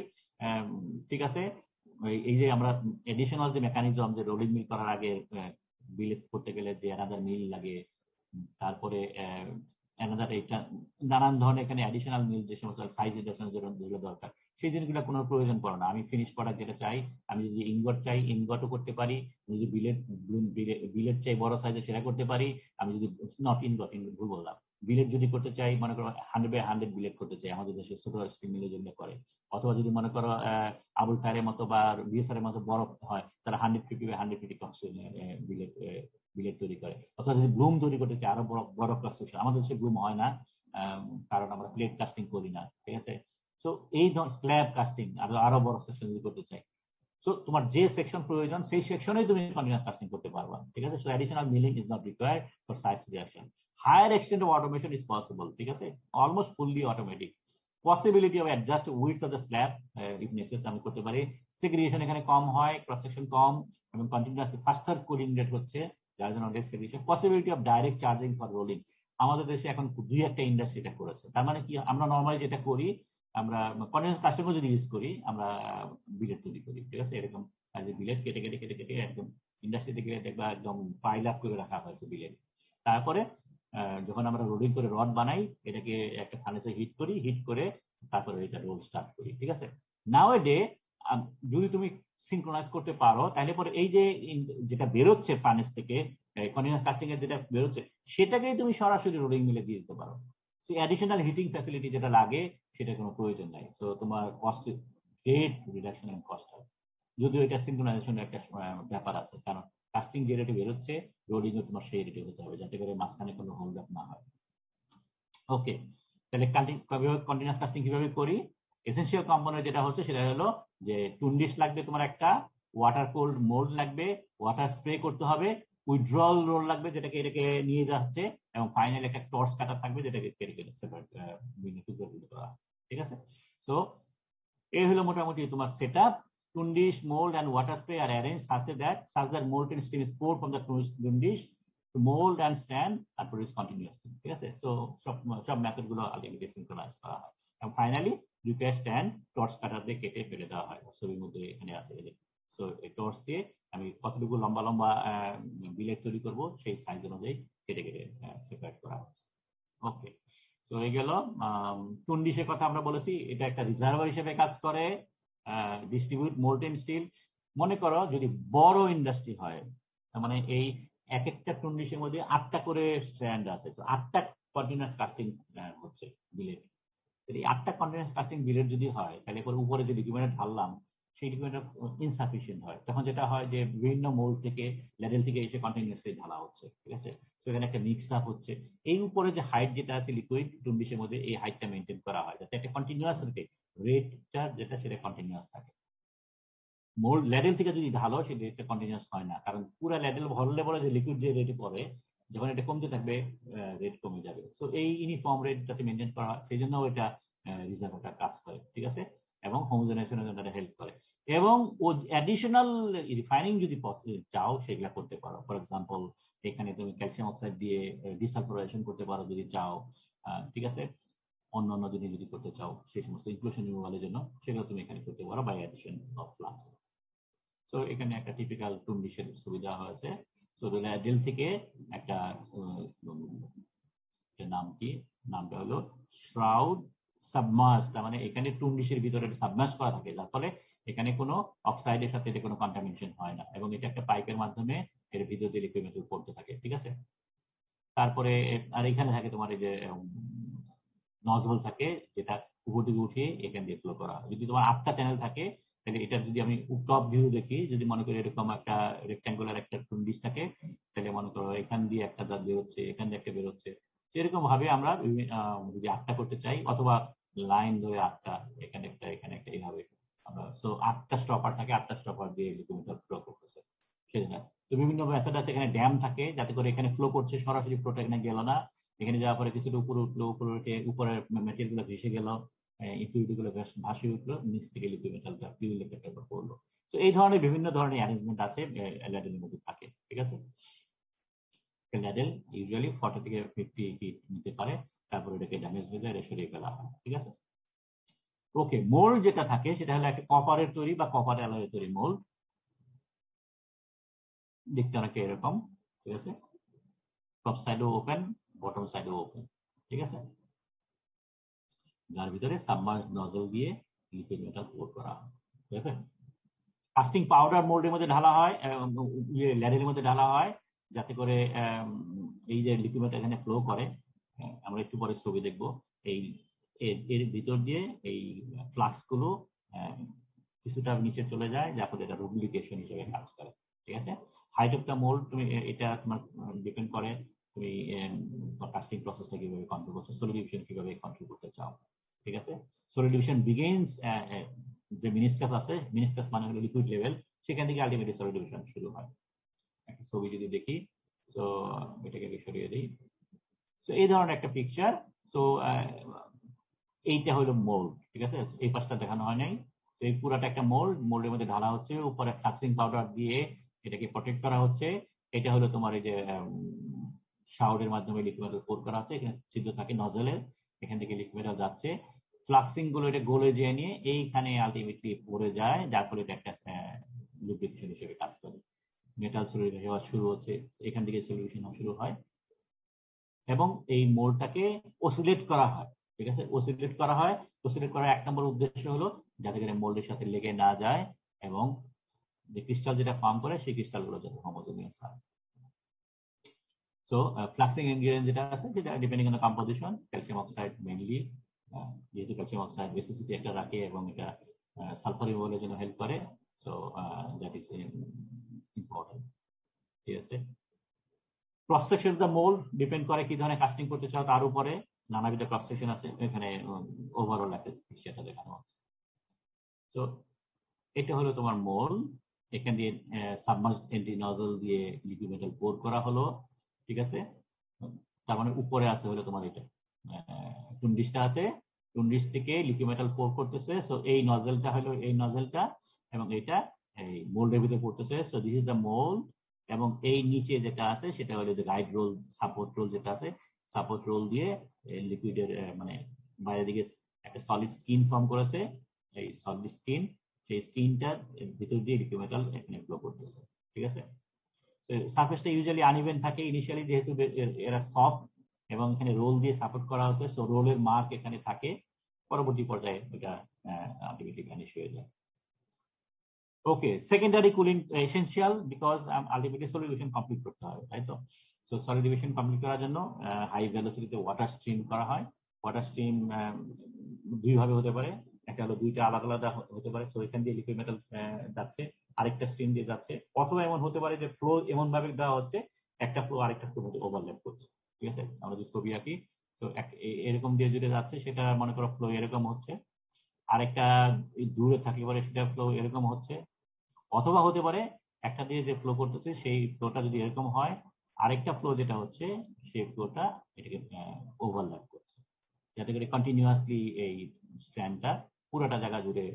ঠিক আছে। এই যে আমরা এডিশনাল যে মেকানিজম, যে রোলিং মিল করার আগে বিলেট করতে গেলে যে অ্যানাদার মিল লাগে, তারপরে অ্যানাদার এটা নানান ধরনের এখানে অ্যাডিশনাল মিল, যে সমস্ত সাইজ এডিশনাল যেগুলো দরকার, সেই জিনিসগুলো কোনো প্রয়োজন পড়ে না। আমি ফিনিশ প্রোডাক্ট যেটা চাই, আমি যদি ইনগট চাই ইনগটও করতে পারি, আমি যদি বিলেট চাই বড় সাইজে সেটা করতে পারি। আমি যদি নট ইনগট, ভুল বললাম, বিলেট যদি করতে চাই, মনে করো 100/100 বিলেট করতে চাই, আমাদের দেশে ছোট স্টিল মিলে যেগুলো করে, অথবা যদি মনে করো আবুল খায়ের মতো বা বিএসআর এর মতো বড় হয়, তারা 150/150 বিলেট বিলেট তৈরি করে। অথবা যদি ব্লুম তৈরি করতে চাই, আরো বড় বড় ক্রস সেকশন, আমাদের দেশে ব্লুম হয় না কারণ আমরা প্লেট কাস্টিং করি না, ঠিক আছে। তো এই স্ল্যাব কাস্টিং আরো বড় সেকশন যদি করতে চাই, সো তোমার যে সেকশন প্রয়োজন সেই সেকশনেই তুমি কন্টিনিউয়াস কাস্টিং করতে পারবা, ঠিক আছে। So additional milling is not required for size reduction. Higher extent of automation is possible, ঠিক আছে, almost fully automatic. Possibility of adjust width of the slab if necessary আমি করতে পারি। সেগ্রিগেশন এখানে কম হয়, ক্রস সেকশন কম, এবং কন্টিনিউয়াসলি ফাস্টার কুলিং রেট হচ্ছে, যার জন্য less segregation. Possibility of direct charging for rolling, আমাদের দেশে এখন দুই একটা ইন্ডাস্ট্রি এটা করেছে। তার মানে কি, আমরা নর্মালি যেটা করি, আমরা কন্টিনিউয়াস কাস্টিংও যদি ইউজ করি, আমরা বিলেট তৈরি করি, ঠিক আছে। এরকম সাইজের বিলেট কেটে কেটে কেটে কেটে একদম ইন্ডাস্ট্রিতে গেলে দেখবা একদম পাইল আপ করে রাখা হয়েছে বিলেট। তারপরে যখন আমরা রোলিং করে রড বানাই, এটাকে একটা ফার্নেসে হিট করি, হিট করে তারপরে এটা রোল স্টার্ট করি, ঠিক আছে। নাও এ ডে যদি তুমি সিনক্রোনাইজ করতে পারো, তাহলে পরে এই যে যেটা বেরোচ্ছে ফার্নেস থেকে, কন্টিনিউয়াস কাস্টিং এর যেটা বেরোচ্ছে, সেটাকেই তুমি সরাসরি রোলিং মিলে দিয়ে দিতে পারো। অ্যাডিশনাল হিটিং ফ্যাসিলিটি যেটা লাগে সেটা কোনো প্রয়োজন নাই। সো তোমার cost great reduction in cost হয়, যদিও এটা সিনক্রোনাইজেশনের একটা ব্যাপার আছে, কারণ কাস্টিং যে রেটে বেরোচ্ছে রোলিং ও তোমার সেই রেটে হতে হবে, যাতে করে মাঝখানে কোনো হোল্ড আপ না হয়। ওকে, তাহলে কন্টিনিউয়াস কাস্টিং কিভাবে করি? এসেনশিয়াল কম্পোনেন্ট যেটা হচ্ছে সেটা হলো যে টুন ডিশ লাগবে তোমার একটা, ওয়াটার কোল্ড মোল্ড লাগবে, ওয়াটার স্প্রে করতে হবে, উইথড্রল রোল লাগবে যেটাকে এটাকে নিয়ে যাচ্ছে, এবং ফাইনাল একটা টর্চ কাটার থাকবে যেটাকে কেটে সেপারেট করা, ঠিক আছে। সো এই হলো মোটামুটি তোমার setup. Tundish, mold and water spray are arranged such that molten steam is poured from the tundish to mold and stand and produce continuously, ঠিক আছে। সো সব মেথড গুলো আলটিমেটলি সিনক্রোনাইজ করা হয়, এবং ফাইনালি রিকোয়ার স্ট্যান্ড টর্চ কাটার দিয়ে কেটে ফেলে দেওয়া হয়। ছবির মধ্যে এখানে আছে। সো এই টর্চ দিয়ে আমি কতটুকু লম্বা লম্বা বিলেট তৈরি করব সেই সাইজ অনুযায়ী কেটে কেটে সেপারেট করা হচ্ছে। ওকে, সো এই গেল টুন ডিশের কথা আমরা বলেছি, এটা একটা রিজার্ভার হিসেবে কাজ করে, ডিস্ট্রিবিউট মোল্টেন স্টিল। মনে করো যদি বড় ইন্ডাস্ট্রি হয়, তার মানে এই এক একটা টুন ডিশের মধ্যে 8টা করে স্ট্র্যান্ড আছে, 8টা কন্টিনিউয়াস কাস্টিং হচ্ছে বিলেট। এই 8টা কন্টিনিউয়াস কাস্টিং বিলেট যদি হয়, তাহলে উপরে যে লিকুইড ঢাললাম সেই লিকুইড ইনসাফিসিয়েন্ট হয়। তখন যেটা হয় যে বিভিন্ন মোল্ড থেকে, লেভেল থেকে এসে কন্টিনিউয়াসলি ঢালা হচ্ছে, ঠিক আছে। তো এখানে একটা মিক্স আপ হচ্ছে। এই উপরে যে হাইট যেটা আছে লিকুইড টুন ডিশের মধ্যে, এই হাইটটা মেনটেন করা হয় যাতে একটা কন্টিনিউয়াস রেটটা যেটা সেটা কন্টিনিউয়াস থাকে। মোল্ড লেডেল থেকে যদি ঢালো সেই রেটটা কন্টিনিউয়াস হয় না, কারণ পুরো লেডেল ভরলে পরে যে লিকুইড যে রেটে পড়ে, যখন এটা কমতে থাকবে রেট কমে যাবে। সো এই ইউনিফর্ম রেট যাতে মেনটেন করা হয় সেই জন্য এটা রিজার্ভারটা কাজ করে, ঠিক আছে, এবং হোমোজেনাইজেশনের জন্য এটা হেল্প করে। এবং ও অ্যাডিশনাল রিফাইনিং যদি চাও সেগুলা করতে পারো। ফর এক্সাম্পল এখানে তুমি ক্যালসিয়াম অক্সাইড দিয়ে ডিসালফারেশন করতে পারো যদি চাও, ঠিক আছে। অন্যান্য জিনিস যদি করতে চাও সেই সমস্ত ইনক্লুশন রিমুভালের জন্য, সেগুলো তুমি এখানে করতে পারো by addition of flux. So এখানে একটা টিপিক্যাল টুন ডিশের সুবিধা হয়েছে। সো ডেল থেকে একটা নাম কি, নামটা হলো শ্রাউড সাবমার্জ, তার মানে এখানে টুন ডিশের ভিতরে সাবমার্জ করা থাকে, যার ফলে এখানে কোনো অক্সাইডের সাথে কোনো কন্টামিনেশন হয় না, এবং এটা একটা পাইপের মাধ্যমে এর ভিতর দিয়ে লিকুইড মেটেরিয়াল পড়তে থাকে, ঠিক আছে। তারপরে আর এখানে থাকে তোমার এই যে নজল থাকে, যেটা উপর দিকে উঠিয়ে এখান দিয়ে ফ্লো করা। যদি তোমার 8টা চ্যানেল থাকে, তাহলে এটা যদি আমি টপ ভিউ দেখি, যদি মনে করি এরকম একটা রেক্ট্যাঙ্গুলার একটা টুন ডিশ থাকে, তাহলে মনে করো এখান দিয়ে একটা দাঁত বেরোচ্ছে, এখান দিয়ে একটা বেরোচ্ছে। এরকম ভাবে আমরা যদি 8টা করতে চাই, অথবা লাইন ধরে 8টা, এখানে একটা এখানে একটা, এইভাবে আমরা। সো 8টা স্টপার থাকে, 8টা স্টপার দিয়ে লিকুইড ফ্লো করতেছে সেজন্য। তো বিভিন্ন মেথড আছে, এখানে ড্যাম থাকে যাতে করে এখানে ফ্লো করছে, সরাসরি ফ্লোটা এখানে গেল না, এখানে যাওয়ার পরে কিছুটা উপরে উঠলো, উপরে উঠে উপরে মেটেরিয়াল গুলো ভেসে গেল, ইম্পিউরিটি গুলো ভাসে উঠলো, নিচ থেকে লিকুইড মেটালটা পিউর লিকুইডের উপর পড়লো। তো এই ধরনের বিভিন্ন ধরনের অ্যারেঞ্জমেন্ট আছে ল্যাডেলের মধ্যে থাকে, ঠিক আছে। ল্যাডেল ইউজুয়ালি 40 থেকে 50 হিট নিতে পারে, তারপরে এটাকে ড্যামেজ হয়ে যায়, সরিয়ে ফেলা হয়, ঠিক আছে। ওকে, মোল্ড যেটা থাকে সেটা হলো একটা কপারের তৈরি বা কপার অ্যালয়ের তৈরি মোল্ড, দেখতে অনেকটা এরকম, ঠিক আছে। টপ সাইডও ওপেন, বটম সাইডও ওপেন, ঠিক আছে, যার ভিতরে সাবমার্জ নজল দিয়ে লিকুইড মেটাল পোর করা হয়, ঠিক আছে। কাস্টিং পাউডার মোল্ডের মধ্যে ঢালা হয়, ল্যাডেলের মধ্যে ঢালা হয়, যাতে করে এই যে লিকুইড মেটাল এখানে ফ্লো করে। আমরা একটু পরে ছবি দেখবো। এই এর ভিতর দিয়ে এই ফ্লাক্স গুলো কিছুটা নিচে চলে যায়, যার ফলে এটা রুব্লিকেশন হিসেবে কাজ করে, ঠিক আছে। হাইট অফ দ্য মোল্ড তুমি এটা তোমার ডিপেন্ড করে তুমি কাস্টিং প্রসেসটা কিভাবে কন্ট্রোল করছো, সলিডিফিকেশন কিভাবে কন্ট্রোল করতে চাও, ঠিক আছে। সলিডিফিকেশন বিগিনস, যে মিনিসকাস আছে, মিনিসকাস মানে হলো লিকুইড লেভেল, সেখান থেকে আলটিমেটলি সলিডিফিকেশন শুরু হয়। একটা ছবি যদি দেখি, তো এটাকে সরিয়ে দিই। তো এই ধরনের একটা পিকচার। তো এইটা হলো মোল্ড, ঠিক আছে। এই পাশটা দেখানো হয় নাই। তো এই পুরাটা একটা মোল্ড, মোল্ডের মধ্যে ঢালা হচ্ছে, উপরে ফ্লাক্সিং পাউডার দিয়ে এটাকে প্রোটেক্ট করা হচ্ছে। এটা হলো তোমার এই যে শাওয়ারের মাধ্যমে লিকুইড পোর করা হচ্ছে, এখানে ছিদ্র থাকে নজলের, এখান থেকে লিকুইড যাচ্ছে, ফ্লাক্সিং গুলো এটা গলে যেয়ে নিয়ে এইখানে আলটিমেটলি পড়ে যায়, যার ফলে এটা একটা লুব্রিকেশন হিসেবে কাজ করে। মেটাল সলিড হওয়া শুরু হচ্ছে, এখান থেকে সলিউশন শুরু হয়, এবং এই মোল্ডটাকে অসিলেট করা হয়। ঠিক আছে, অসিলেট করা হয়। অসিলেট করার 1 নম্বর উদ্দেশ্য হলো যাতে করে মোল্ডের সাথে লেগে না যায় এবং যে ক্রিস্টাল যেটা ফর্ম করে সেই ক্রিস্টালগুলো যাতে হোমোজেনিয়াস হয়। সো ফ্লাক্সিং ইনগ্রেডিয়েন্ট যেটা আছে যেটা depending on the composition, calcium oxide mainly, যেহেতু ক্যালসিয়াম অক্সাইড বেসিসিটি একটা রাখে এবং এটা সালফার রিমুভালের জন্য হেল্প করে। So that is important. ঠিক আছে, cross section of the mould depend করে কি ধরনের কাস্টিং করতে চাও তার উপরে। নানাবিধ ক্রস সেকশন আছে, এখানে ওভারঅল একটা সেটা দেখানো হচ্ছে। তো এটা হলো তোমার মোল্ড। এখান দিয়ে সাবমার্জড এন্ট্রি নজল দিয়ে লিকুইড মেটাল পোর করা হলো। ঠিক আছে, তার মানে উপরে আছে হলো তোমার এটা টুন্ডিসটা আছে, টুন্ডিস থেকে লিকুইড মেটাল পোর করতেছে। সো এই নজলটা হলো এই নজলটা এবং এটা এই মোল্ডের ভিতরে পড়তেছে। So this is the mould. এবং এই নিচে যেটা আছে সেটা হলো যে গাইড রোল, সাপোর্ট রোল যেটা আছে, সাপোর্ট রোল দিয়ে লিকুইডের মানে বাইরের দিকে একটা সলিড স্কিন ফর্ম করেছে। এই সলিড স্কিন, সেই স্কিনটার ভিতর দিয়ে লিকুইড মেটাল এখানে ফ্লো করতেছে। ঠিক আছে, সারফেসটা ইউজুয়ালি আনইভেন থাকে ইনিশিয়ালি, যেহেতু এরা সফট এবং এখানে রোল দিয়ে সাপোর্ট করা হচ্ছে। সো রোলের মার্ক এখানে থাকে, পরবর্তী পর্যায়ে এটা আলটিমেটলি ভ্যানিশ হয়ে যায়। Okay, secondary cooling essential because ultimately solution complete করতে হবে, তাই তো। সো সলিডিফিকেশন কমপ্লিট করার জন্য হাই ভেলোসিটিতে ওয়াটার স্ট্রিম করা হয়। ওয়াটার স্ট্রিম দুই ভাবে হতে পারে, একটা হলো দুইটা আলাদা আলাদা হতে পারে। সো এখান দিয়ে লিকুইড মেটাল যাচ্ছে, আরেকটা স্ট্রিম দিয়ে যাচ্ছে। অথবা এমন হতে পারে যে ফ্লো এমন ভাবে দেওয়া হচ্ছে একটা ফ্লো আরেকটা ফ্লো মধ্যে ওভারল্যাপ করছে। ঠিক আছে, আমরা যে ছবি আঁকি, তো এরকম দিয়ে জুড়ে যাচ্ছে, সেটা মনে করো ফ্লো এরকম হচ্ছে। আরেকটা দূরে থাকলে পরে সেটা ফ্লো এরকম হচ্ছে। অথবা হতে পারে একটা দিয়ে যে ফ্লো করতেছে সেই ফ্লোটা যদি এরকম হয়, আরেকটা ফ্লো যেটা হচ্ছে সেই ফ্লোটা এটাকে ওভারল্যাপ করছে, যাতে করে কন্টিনিউয়াসলি এই স্ট্র্যান্ডটা পুরোটা জায়গা জুড়ে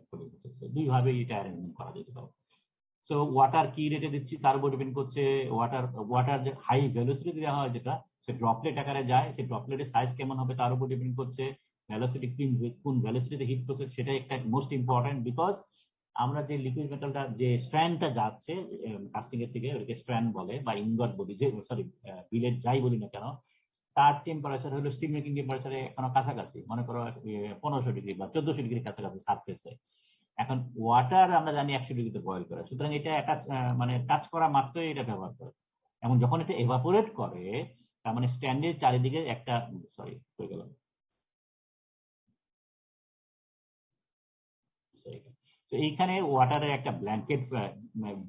করে দিচ্ছে। দুইভাবে এটা অ্যারেঞ্জমেন্ট করা যেতে পারে। সো ওয়াটার কি রেটে দিচ্ছি তার উপর ডিপেন্ড করছে। ওয়াটার যে হাই ভেলোসিটি দেওয়া হয় যেটা, সে ড্রপলেট আকারে যায়, সেই ড্রপলেটের সাইজ কেমন হবে তার উপর ডিপেন্ড করছে। ভেলোসিটি কোন ভেলোসিটিতে হিট করছে সেটা একটা মোস্ট ইম্পর্টেন্ট, বিকজ আমরা যে লিকুইড মেটালটা যে স্ট্র্যান্ডটা যাচ্ছে কাস্টিং এর থেকে, ওটাকে স্ট্র্যান্ড বলে বা ইনগট বলি, যে সরি বিলেট যাই বলি না কেন, তার টেম্পারেচার হলো স্টিম মেকিং টেম্পারেচারে এখনো কাছাকাছি, মনে করো 1500 ডিগ্রি বা 1400 ডিগ্রির কাছাকাছি সারফেসে। এখন ওয়াটার আমরা জানি 100 ডিগ্রিতে বয়েল করে, সুতরাং এটা একটা মানে টাচ করা মাত্রই এটা ব্যবহার করে। এবং যখন এটা এভাপোরেট করে, তার মানে স্ট্যান্ডের চারিদিকে একটা সরি হয়ে গেল, তো এইখানে ওয়াটারের একটা ব্ল্যাঙ্কেট,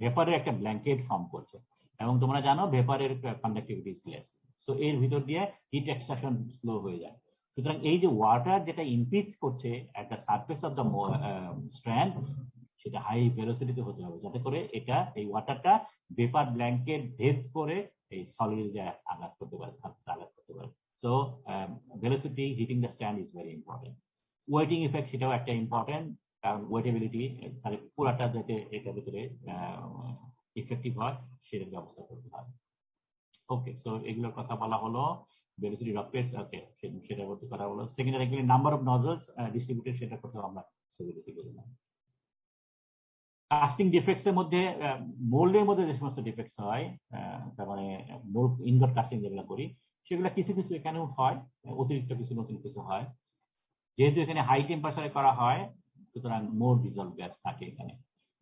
ভেপারের একটা ব্ল্যাঙ্কেট ফর্ম করছে। এবং তোমরা জানো ভেপারের কন্ডাক্টিভিটি ইজ লেস, সো এর ভিতর দিয়ে হিট এক্সট্রাকশন স্লো হয়ে যায়। সুতরাং এই যে ওয়াটার যেটা ইনপিচ করছে একটা সারফেস অফ দ্য স্ট্র্যান্ড, সেটা হাই ভেলোসিটিতে হতে হবে, যাতে করে এটা এই ওয়াটারটা ভেপার ব্ল্যাঙ্কেট ভেদ করে এই সলিড যে আঘাত করতে পারে, সারফেস আঘাত করতে পারে। So velocity hitting the stand is very important. Waiting effect সেটাও একটা ইম্পর্টেন্ট, কারণ ওয়েটেবিলিটি তাহলে পুরাটা যাতে এটার ভিতরে ইফেক্টিভ হয় সেটার ব্যবস্থা করতে হয়। ওকে, সো এগুলোর কথা বলা হলো। ভেলোসিটি রকেটস, ওকে, সেটা করতে কথা হলো। সেকেন্ডারি নাম্বার অফ নজলস ডিস্ট্রিবিউটেড, সেটা কথা আমরা ছবিতে শিখে দিলাম। কাস্টিং ডিফেক্টস এর মধ্যে মোল্ডের মধ্যে যে সমস্ত ডিফেক্টস হয়, তার মানে মোল্ড ইনগট কাস্টিং যেগুলো করি, সেগুলো কিছু কিছু এখানেও হয়, অতিরিক্ত কিছু নতুন কিছু হয়। যেহেতু এখানে হাই টেম্পারেচারে করা হয়, সুতরাং মোর ডিজলভ গ্যাস থাকে এখানে।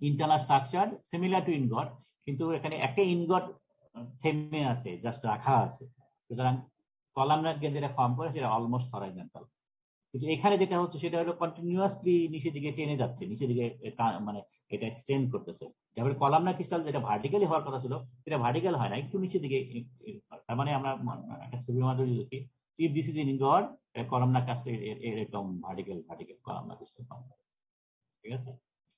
Internal structure similar to ingot, কিন্তু এখানে একটা ইনগট থেমে আছে, জাস্ট রাখা আছে। সুতরাং কলামনার গেজ যেটা ফর্ম করে সেটা অলমোস্ট হরাইজন্টাল, কিন্তু এখানে যেটা হচ্ছে সেটা হলো কন্টিনিউয়াসলি নিচের দিকে টেনে যাচ্ছে, নিচের দিকে মানে এটা এক্সটেন্ড করতেছে। তারপরে কলামনার ক্রিস্টাল যেটা ভার্টিক্যালি হওয়ার কথা ছিল, সেটা ভার্টিক্যাল হয় না, একটু নিচের দিকে। তার মানে আমরা একটা ছবির মাধ্যমে দেখি, if this is in ingot, columnar castle এরকম ভার্টিক্যাল কলামনার ক্রিস্টাল ফর্ম করে। ঠিক আছে,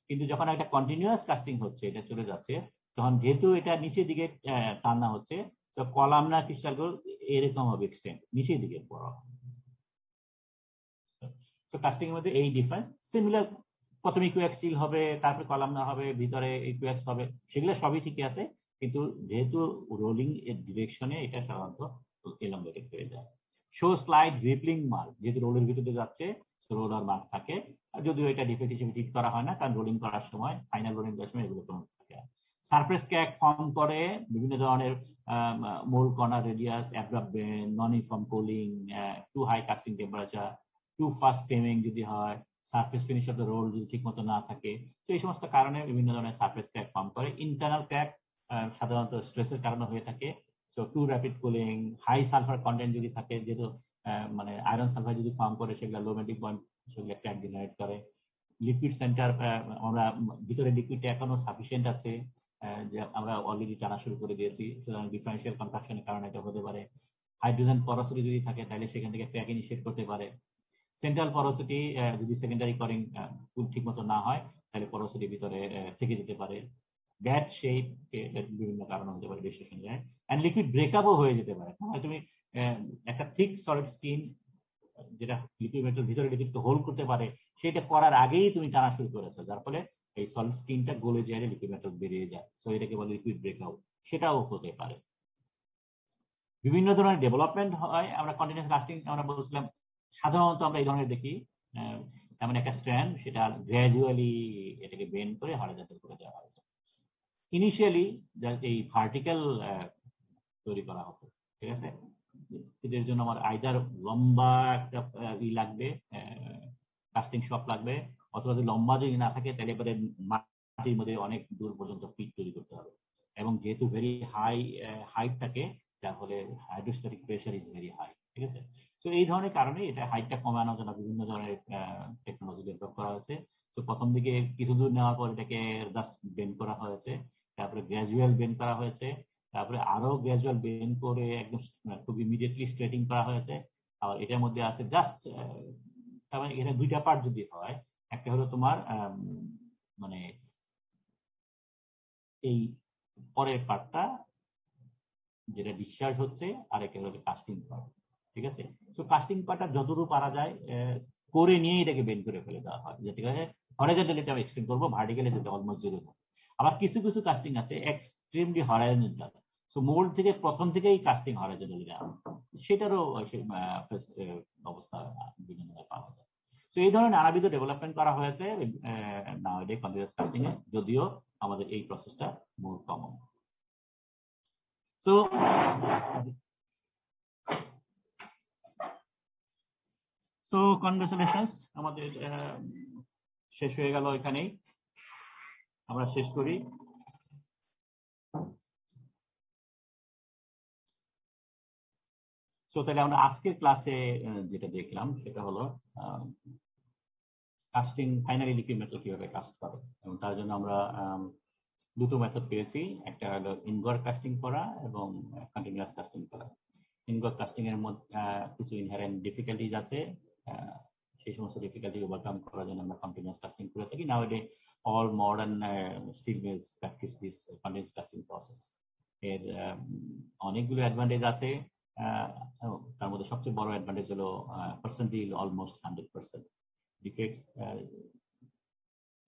কিন্তু যখন একটা কন্টিনিউয়াস কাস্টিং হচ্ছে, এটা চলে যাচ্ছে, তখন যেহেতু এটা নিচের দিকে টানা হচ্ছে, তো কলামনার ক্রিস্টালগুলো এরকম হবে এক্সটেন্ড, নিচের দিকে বড়। তো কাস্টিং এর মধ্যে এই ডিফারেন্স। সিমিলার, প্রথমে ইকুয়াক্স স্টিল হবে, তারপরে কলামনার হবে, ভিতরে ইকুয়াক্স হবে, সেগুলো সবই ঠিক আছে, কিন্তু যেহেতু রোলিং এর ডিরেকশনে এটা সাধারণত এলংগেটেড হয়ে যায়। শো স্লাইড রিপলিং মার্ক, যেহেতু রোলের ভিতরে যাচ্ছে রোলার মার্ক থাকে, যদিও এটা ডিফেক্ট হিসেবে ঠিক করা হয় না, কারণ রোলিং করার সময়, ফাইনাল রোলিং করার সময় এগুলো কোনো থাকে। সারফেস ক্র্যাক ফর্ম করে বিভিন্ন ধরনের mould corner radius, abrupt bend, non uniform cooling, too high casting temperature, too fast স্টেমিং যদি হয়, surface finish of the roll যদি ঠিক মতো না থাকে, তো এই সমস্ত কারণে বিভিন্ন ধরনের সারফেস ক্র্যাক ফর্ম করে। ইন্টারনাল ক্র্যাক সাধারণত স্ট্রেসের কারণে হয়ে থাকে। So to rapid cooling, high sulphur content যদি থাকে, যেহেতু মানে আয়রন সালফার যদি ফর্ম করে সেগুলো লো মেল্টিং পয়েন্ট, সেগুলো ক্র্যাক জেনারেট করে। লিকুইড সেন্টার, আমরা ভিতরে লিকুইডটা এখনো সাফিসিয়েন্ট আছে, যে আমরা অলরেডি টানা শুরু করে দিয়েছি, সুতরাং ডিফারেন্সিয়াল কন্ট্রাকশনের কারণে এটা হতে পারে। হাইড্রোজেন পরোসিটি যদি থাকে তাহলে সেখান থেকে ক্র্যাক ইনিশিয়েট করতে পারে। সেন্ট্রাল পরোসিটি যদি সেকেন্ডারি করিং ঠিক মতো না হয় তাহলে পরোসিটি ভিতরে থেকে যেতে পারে। ব্যাড শেপ বিভিন্ন কারণ হতে পারে ডিস্ট্রাকশন যায়, এন্ড লিকুইড ব্রেকআপও হয়ে যেতে পারে। তাহলে তুমি একটা থিক সলিড স্কিন যেটা লিকুইড মেটাল ভিতরে লিকুইডকে হোল্ড করতে পারে, সেটা করার আগেই তুমি টানা শুরু করেছো, যার ফলে এই সলিড স্কিনটা গলে যায়, লিকুইড মেটাল বেরিয়ে যায়। সো এটাকে বলে লিকুইড ব্রেকআউট, সেটাও হতে পারে। বিভিন্ন ধরনের ডেভেলপমেন্ট হয়। আমরা কন্টিনিউয়াস কাস্টিং আমরা বলছিলাম সাধারণত আমরা এই ধরনের দেখি, এমন একটা স্ট্র্যান্ড সেটা গ্র্যাজুয়ালি এটাকে বেন্ড করে হরিজন্টাল করে দেওয়া হয়েছে। ইনিশিয়ালি এই ভার্টিক্যাল তৈরি করা হতো, ঠিক আছে। এদের জন্য আমার আইদার লম্বা একটা লাগবে, কাস্টিং শপ লাগবে, অথবা যদি লম্বা যদি না থাকে তাহলে এবারে মাটির মধ্যে অনেক দূর পর্যন্ত পিট তৈরি করতে হবে, এবং যেহেতু ভেরি হাই হাইট থাকে যার ফলে hydrostatic pressure is very high, ঠিক আছে। তো এই ধরনের কারণে এটা হাইটটা কমানোর জন্য বিভিন্ন ধরনের টেকনোলজি ডেভেলপ করা হয়েছে। তো প্রথম দিকে কিছু দূর নেওয়ার পর এটাকে জাস্ট বেন্ড করা হয়েছে, তারপরে গ্র্যাজুয়াল বেন্ড করা হয়েছে, তারপরে আরো গ্র্যাজুয়াল বেন্ড করে একদম খুব ইমিডিয়েটলি স্ট্রেটিং করা হয়েছে। আর এটার মধ্যে আছে জাস্ট, তারপরে এখানে দুইটা পার্ট যদি হয়, একটা হলো তোমার মানে এই পরের পার্টটা যেটা ডিসচার্জ হচ্ছে, আর একটা হলো কাস্টিং পার্ট, ঠিক আছে। তো কাস্টিং পার্টটা যতটুকু পারা যায় করে নিয়ে এটাকে বেন্ড করে ফেলে দেওয়া হয়, যে ঠিক আছে হরিজন্টালি এটা আমি এক্সটেন্ড করবো, ভার্টিক্যালি যাতে অলমোস্ট জিরো থাকে। আবার কিছু কিছু কাস্টিং আছে এক্সট্রিমলি হরিজন্টাল, সো মোল্ড থেকে প্রথম থেকেই কাস্টিং হরিজন্টালি দেওয়া, সেটারও অবস্থা বিভিন্ন পাওয়া যায়। তো এই ধরনের নানাবিধ ডেভেলপমেন্ট করা হয়েছে নাওয়াডে কন্টিনিউয়াস কাস্টিং এ, যদিও আমাদের এই প্রসেসটা মোর কমন। So, congratulations, আমাদের শেষ হয়ে গেল এখানেই, আমরা শেষ করি। তো তাহলে আমরা আজকের ক্লাসে যেটা দেখলাম সেটা হলো কাস্টিং, ফাইনালি লিকুইড মেটাল কিভাবে কাস্ট করে, এবং তার জন্য আমরা দুটো মেথড পেয়েছি, একটা হলো ইনগোয়ার কাস্টিং করা এবং কন্টিনিউয়াস কাস্টিং করা। ইনগোয়ার কাস্টিং এর মধ্যে কিছু ইনহেরেন্ট ডিফিকাল্টিজ আছে, সেই সমস্ত ডিফিকাল্টি ওভারকাম করার জন্য আমরা কন্টিনিউয়াস কাস্টিং করে থাকি। Nowadays all modern steel mills practice this continuous casting process. এর অনেকগুলো অ্যাডভান্টেজ আছে, তার মধ্যে সবচেয়ে বড় অ্যাডভান্টেজ হলো percentage almost 100%। Defects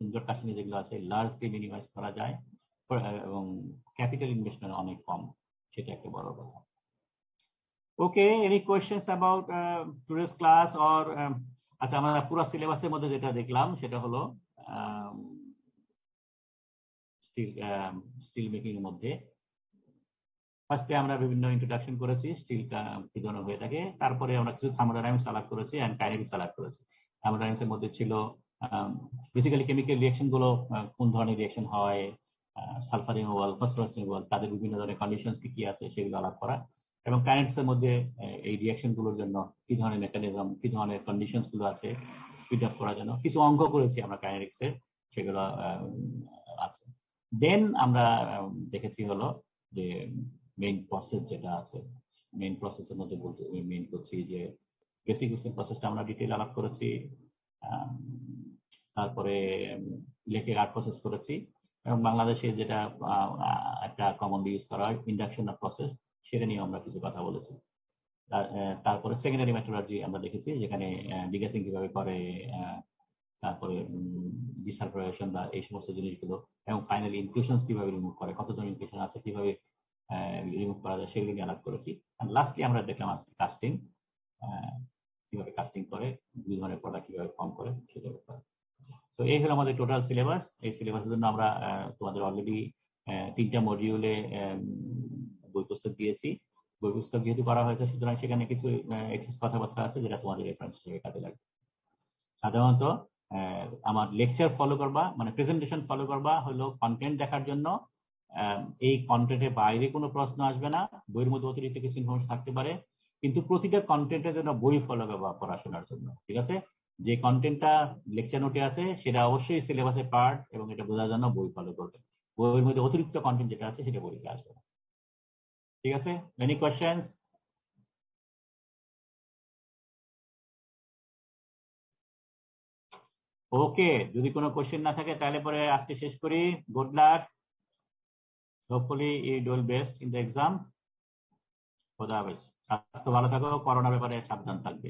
indoor casting যেগুলো আছে লার্জলি মিনিমাইজ করা যায়, এবং ক্যাপিটাল ইনভেস্টমেন্ট অনেক কম, সেটা একটা বড় কথা। Okay, any questions about today's class or আচ্ছা, আমরা পুরো সিলেবাসের মধ্যে যেটা দেখলাম সেটা হলো স্টিল মেকিং এর মধ্যে ফার্স্টে আমরা বিভিন্ন ইন্ট্রোডাকশন করেছি, স্টিল কি ধরনের হয়ে থাকে, তারপরে আমরা কিছু থার্মোডাইনামিক্স আলাপ করেছি এন্ড কাইনেটিক্স আলাপ করেছি। থার্মোডাইনামিক্স এর মধ্যে ছিল বেসিক্যালি কেমিক্যাল রিঅ্যাকশন গুলো কোন ধরনের রিঅ্যাকশন হয়, সালফার রিমুভাল, ফসফরাস রিমুভাল, তাদের বিভিন্ন ধরনের কন্ডিশনস কি আছে সেগুলো আলাপ করা, এবং কাইনেটিক্স এর মধ্যে এই রিঅ্যাকশন গুলোর জন্য কি ধরনের মেকানিজম, কি ধরনের কন্ডিশনস গুলো আছে স্পিড আপ করার জন্য কিছু অঙ্ক করেছি আমরা কাইনেটিক্স এর, সেগুলো আছে। দেন আমরা দেখেছি হলো যে মেইন প্রসেস যেটা আছে, মেইন প্রসেসের মধ্যে বলতে মেইন করছি যে বেসিক প্রসেসটা আমরা ডিটেইল আলাপ করেছি, তারপরে ইলেকট্রিক আর্ক প্রসেস করেছি, এবং বাংলাদেশে যেটা একটা কমনলি ইউজ করা হয় ইন্ডাকশন প্রসেস, সেটা নিয়ে আমরা কিছু কথা বলেছি। তারপরে সেকেন্ডারি মেট্রোলজি আমরা দেখেছি, যেখানে ডিগ্যাসিং কিভাবে করে, তারপরে ডিসালফারেশন বা এই সমস্ত জিনিসগুলো, এবং ফাইনালি ইনক্লুশনস কিভাবে রিমুভ করে, কত ধরনের ইনক্লুশন আছে, কিভাবে রিমুভ করা যায়, সেগুলো নিয়ে আলাপ করেছি। আর লাস্টলি আমরা দেখলাম আজকে কাস্টিং, কিভাবে কাস্টিং করে, দুই ধরনের প্রোডাক্ট কিভাবে ফর্ম করে সেটা ব্যাপারে। তো এই হলো আমাদের টোটাল সিলেবাস। এই সিলেবাসের জন্য আমরা তোমাদের অলরেডি 3টা মডিউলে বই পুস্তক দিয়েছি। বই পুস্তক যেহেতু করা হয়েছে, সুতরাং সেখানে কিছু এক্সেস কথাবার্তা আছে যেটা তোমাদের রেফারেন্স হিসেবে কাজে লাগবে। সাধারণত আমার লেকচার ফলো করবা, মানে প্রেজেন্টেশন ফলো করবা হলো কন্টেন্ট দেখার জন্য। এই কন্টেন্টের বাইরে কোনো প্রশ্ন আসবে না, বইয়ের মধ্যে অতিরিক্ত কিছু ইনফরমেশন থাকতে পারে, কিন্তু প্রতিটা কন্টেন্টের জন্য বই ফলো করবা পড়াশোনার জন্য, ঠিক আছে? যে কন্টেন্টটা লেকচার নোটে আছে সেটা অবশ্যই সিলেবাসের পার্ট, এবং এটা বোঝার জন্য বই ফলো করবে। বইয়ের মধ্যে অতিরিক্ত কন্টেন্ট যেটা আছে সেটা বইতে আসবে না, ঠিক আছে? Any questions? ওকে, যদি কোনো কোশ্চেন না থাকে তাহলে পরে আজকে শেষ করি। Good luck, hopefully you do best in the exam. খোদা হাফেজ। স্বাস্থ্য ভালো থাকো, করোনা ব্যাপারে সাবধান থাকবে।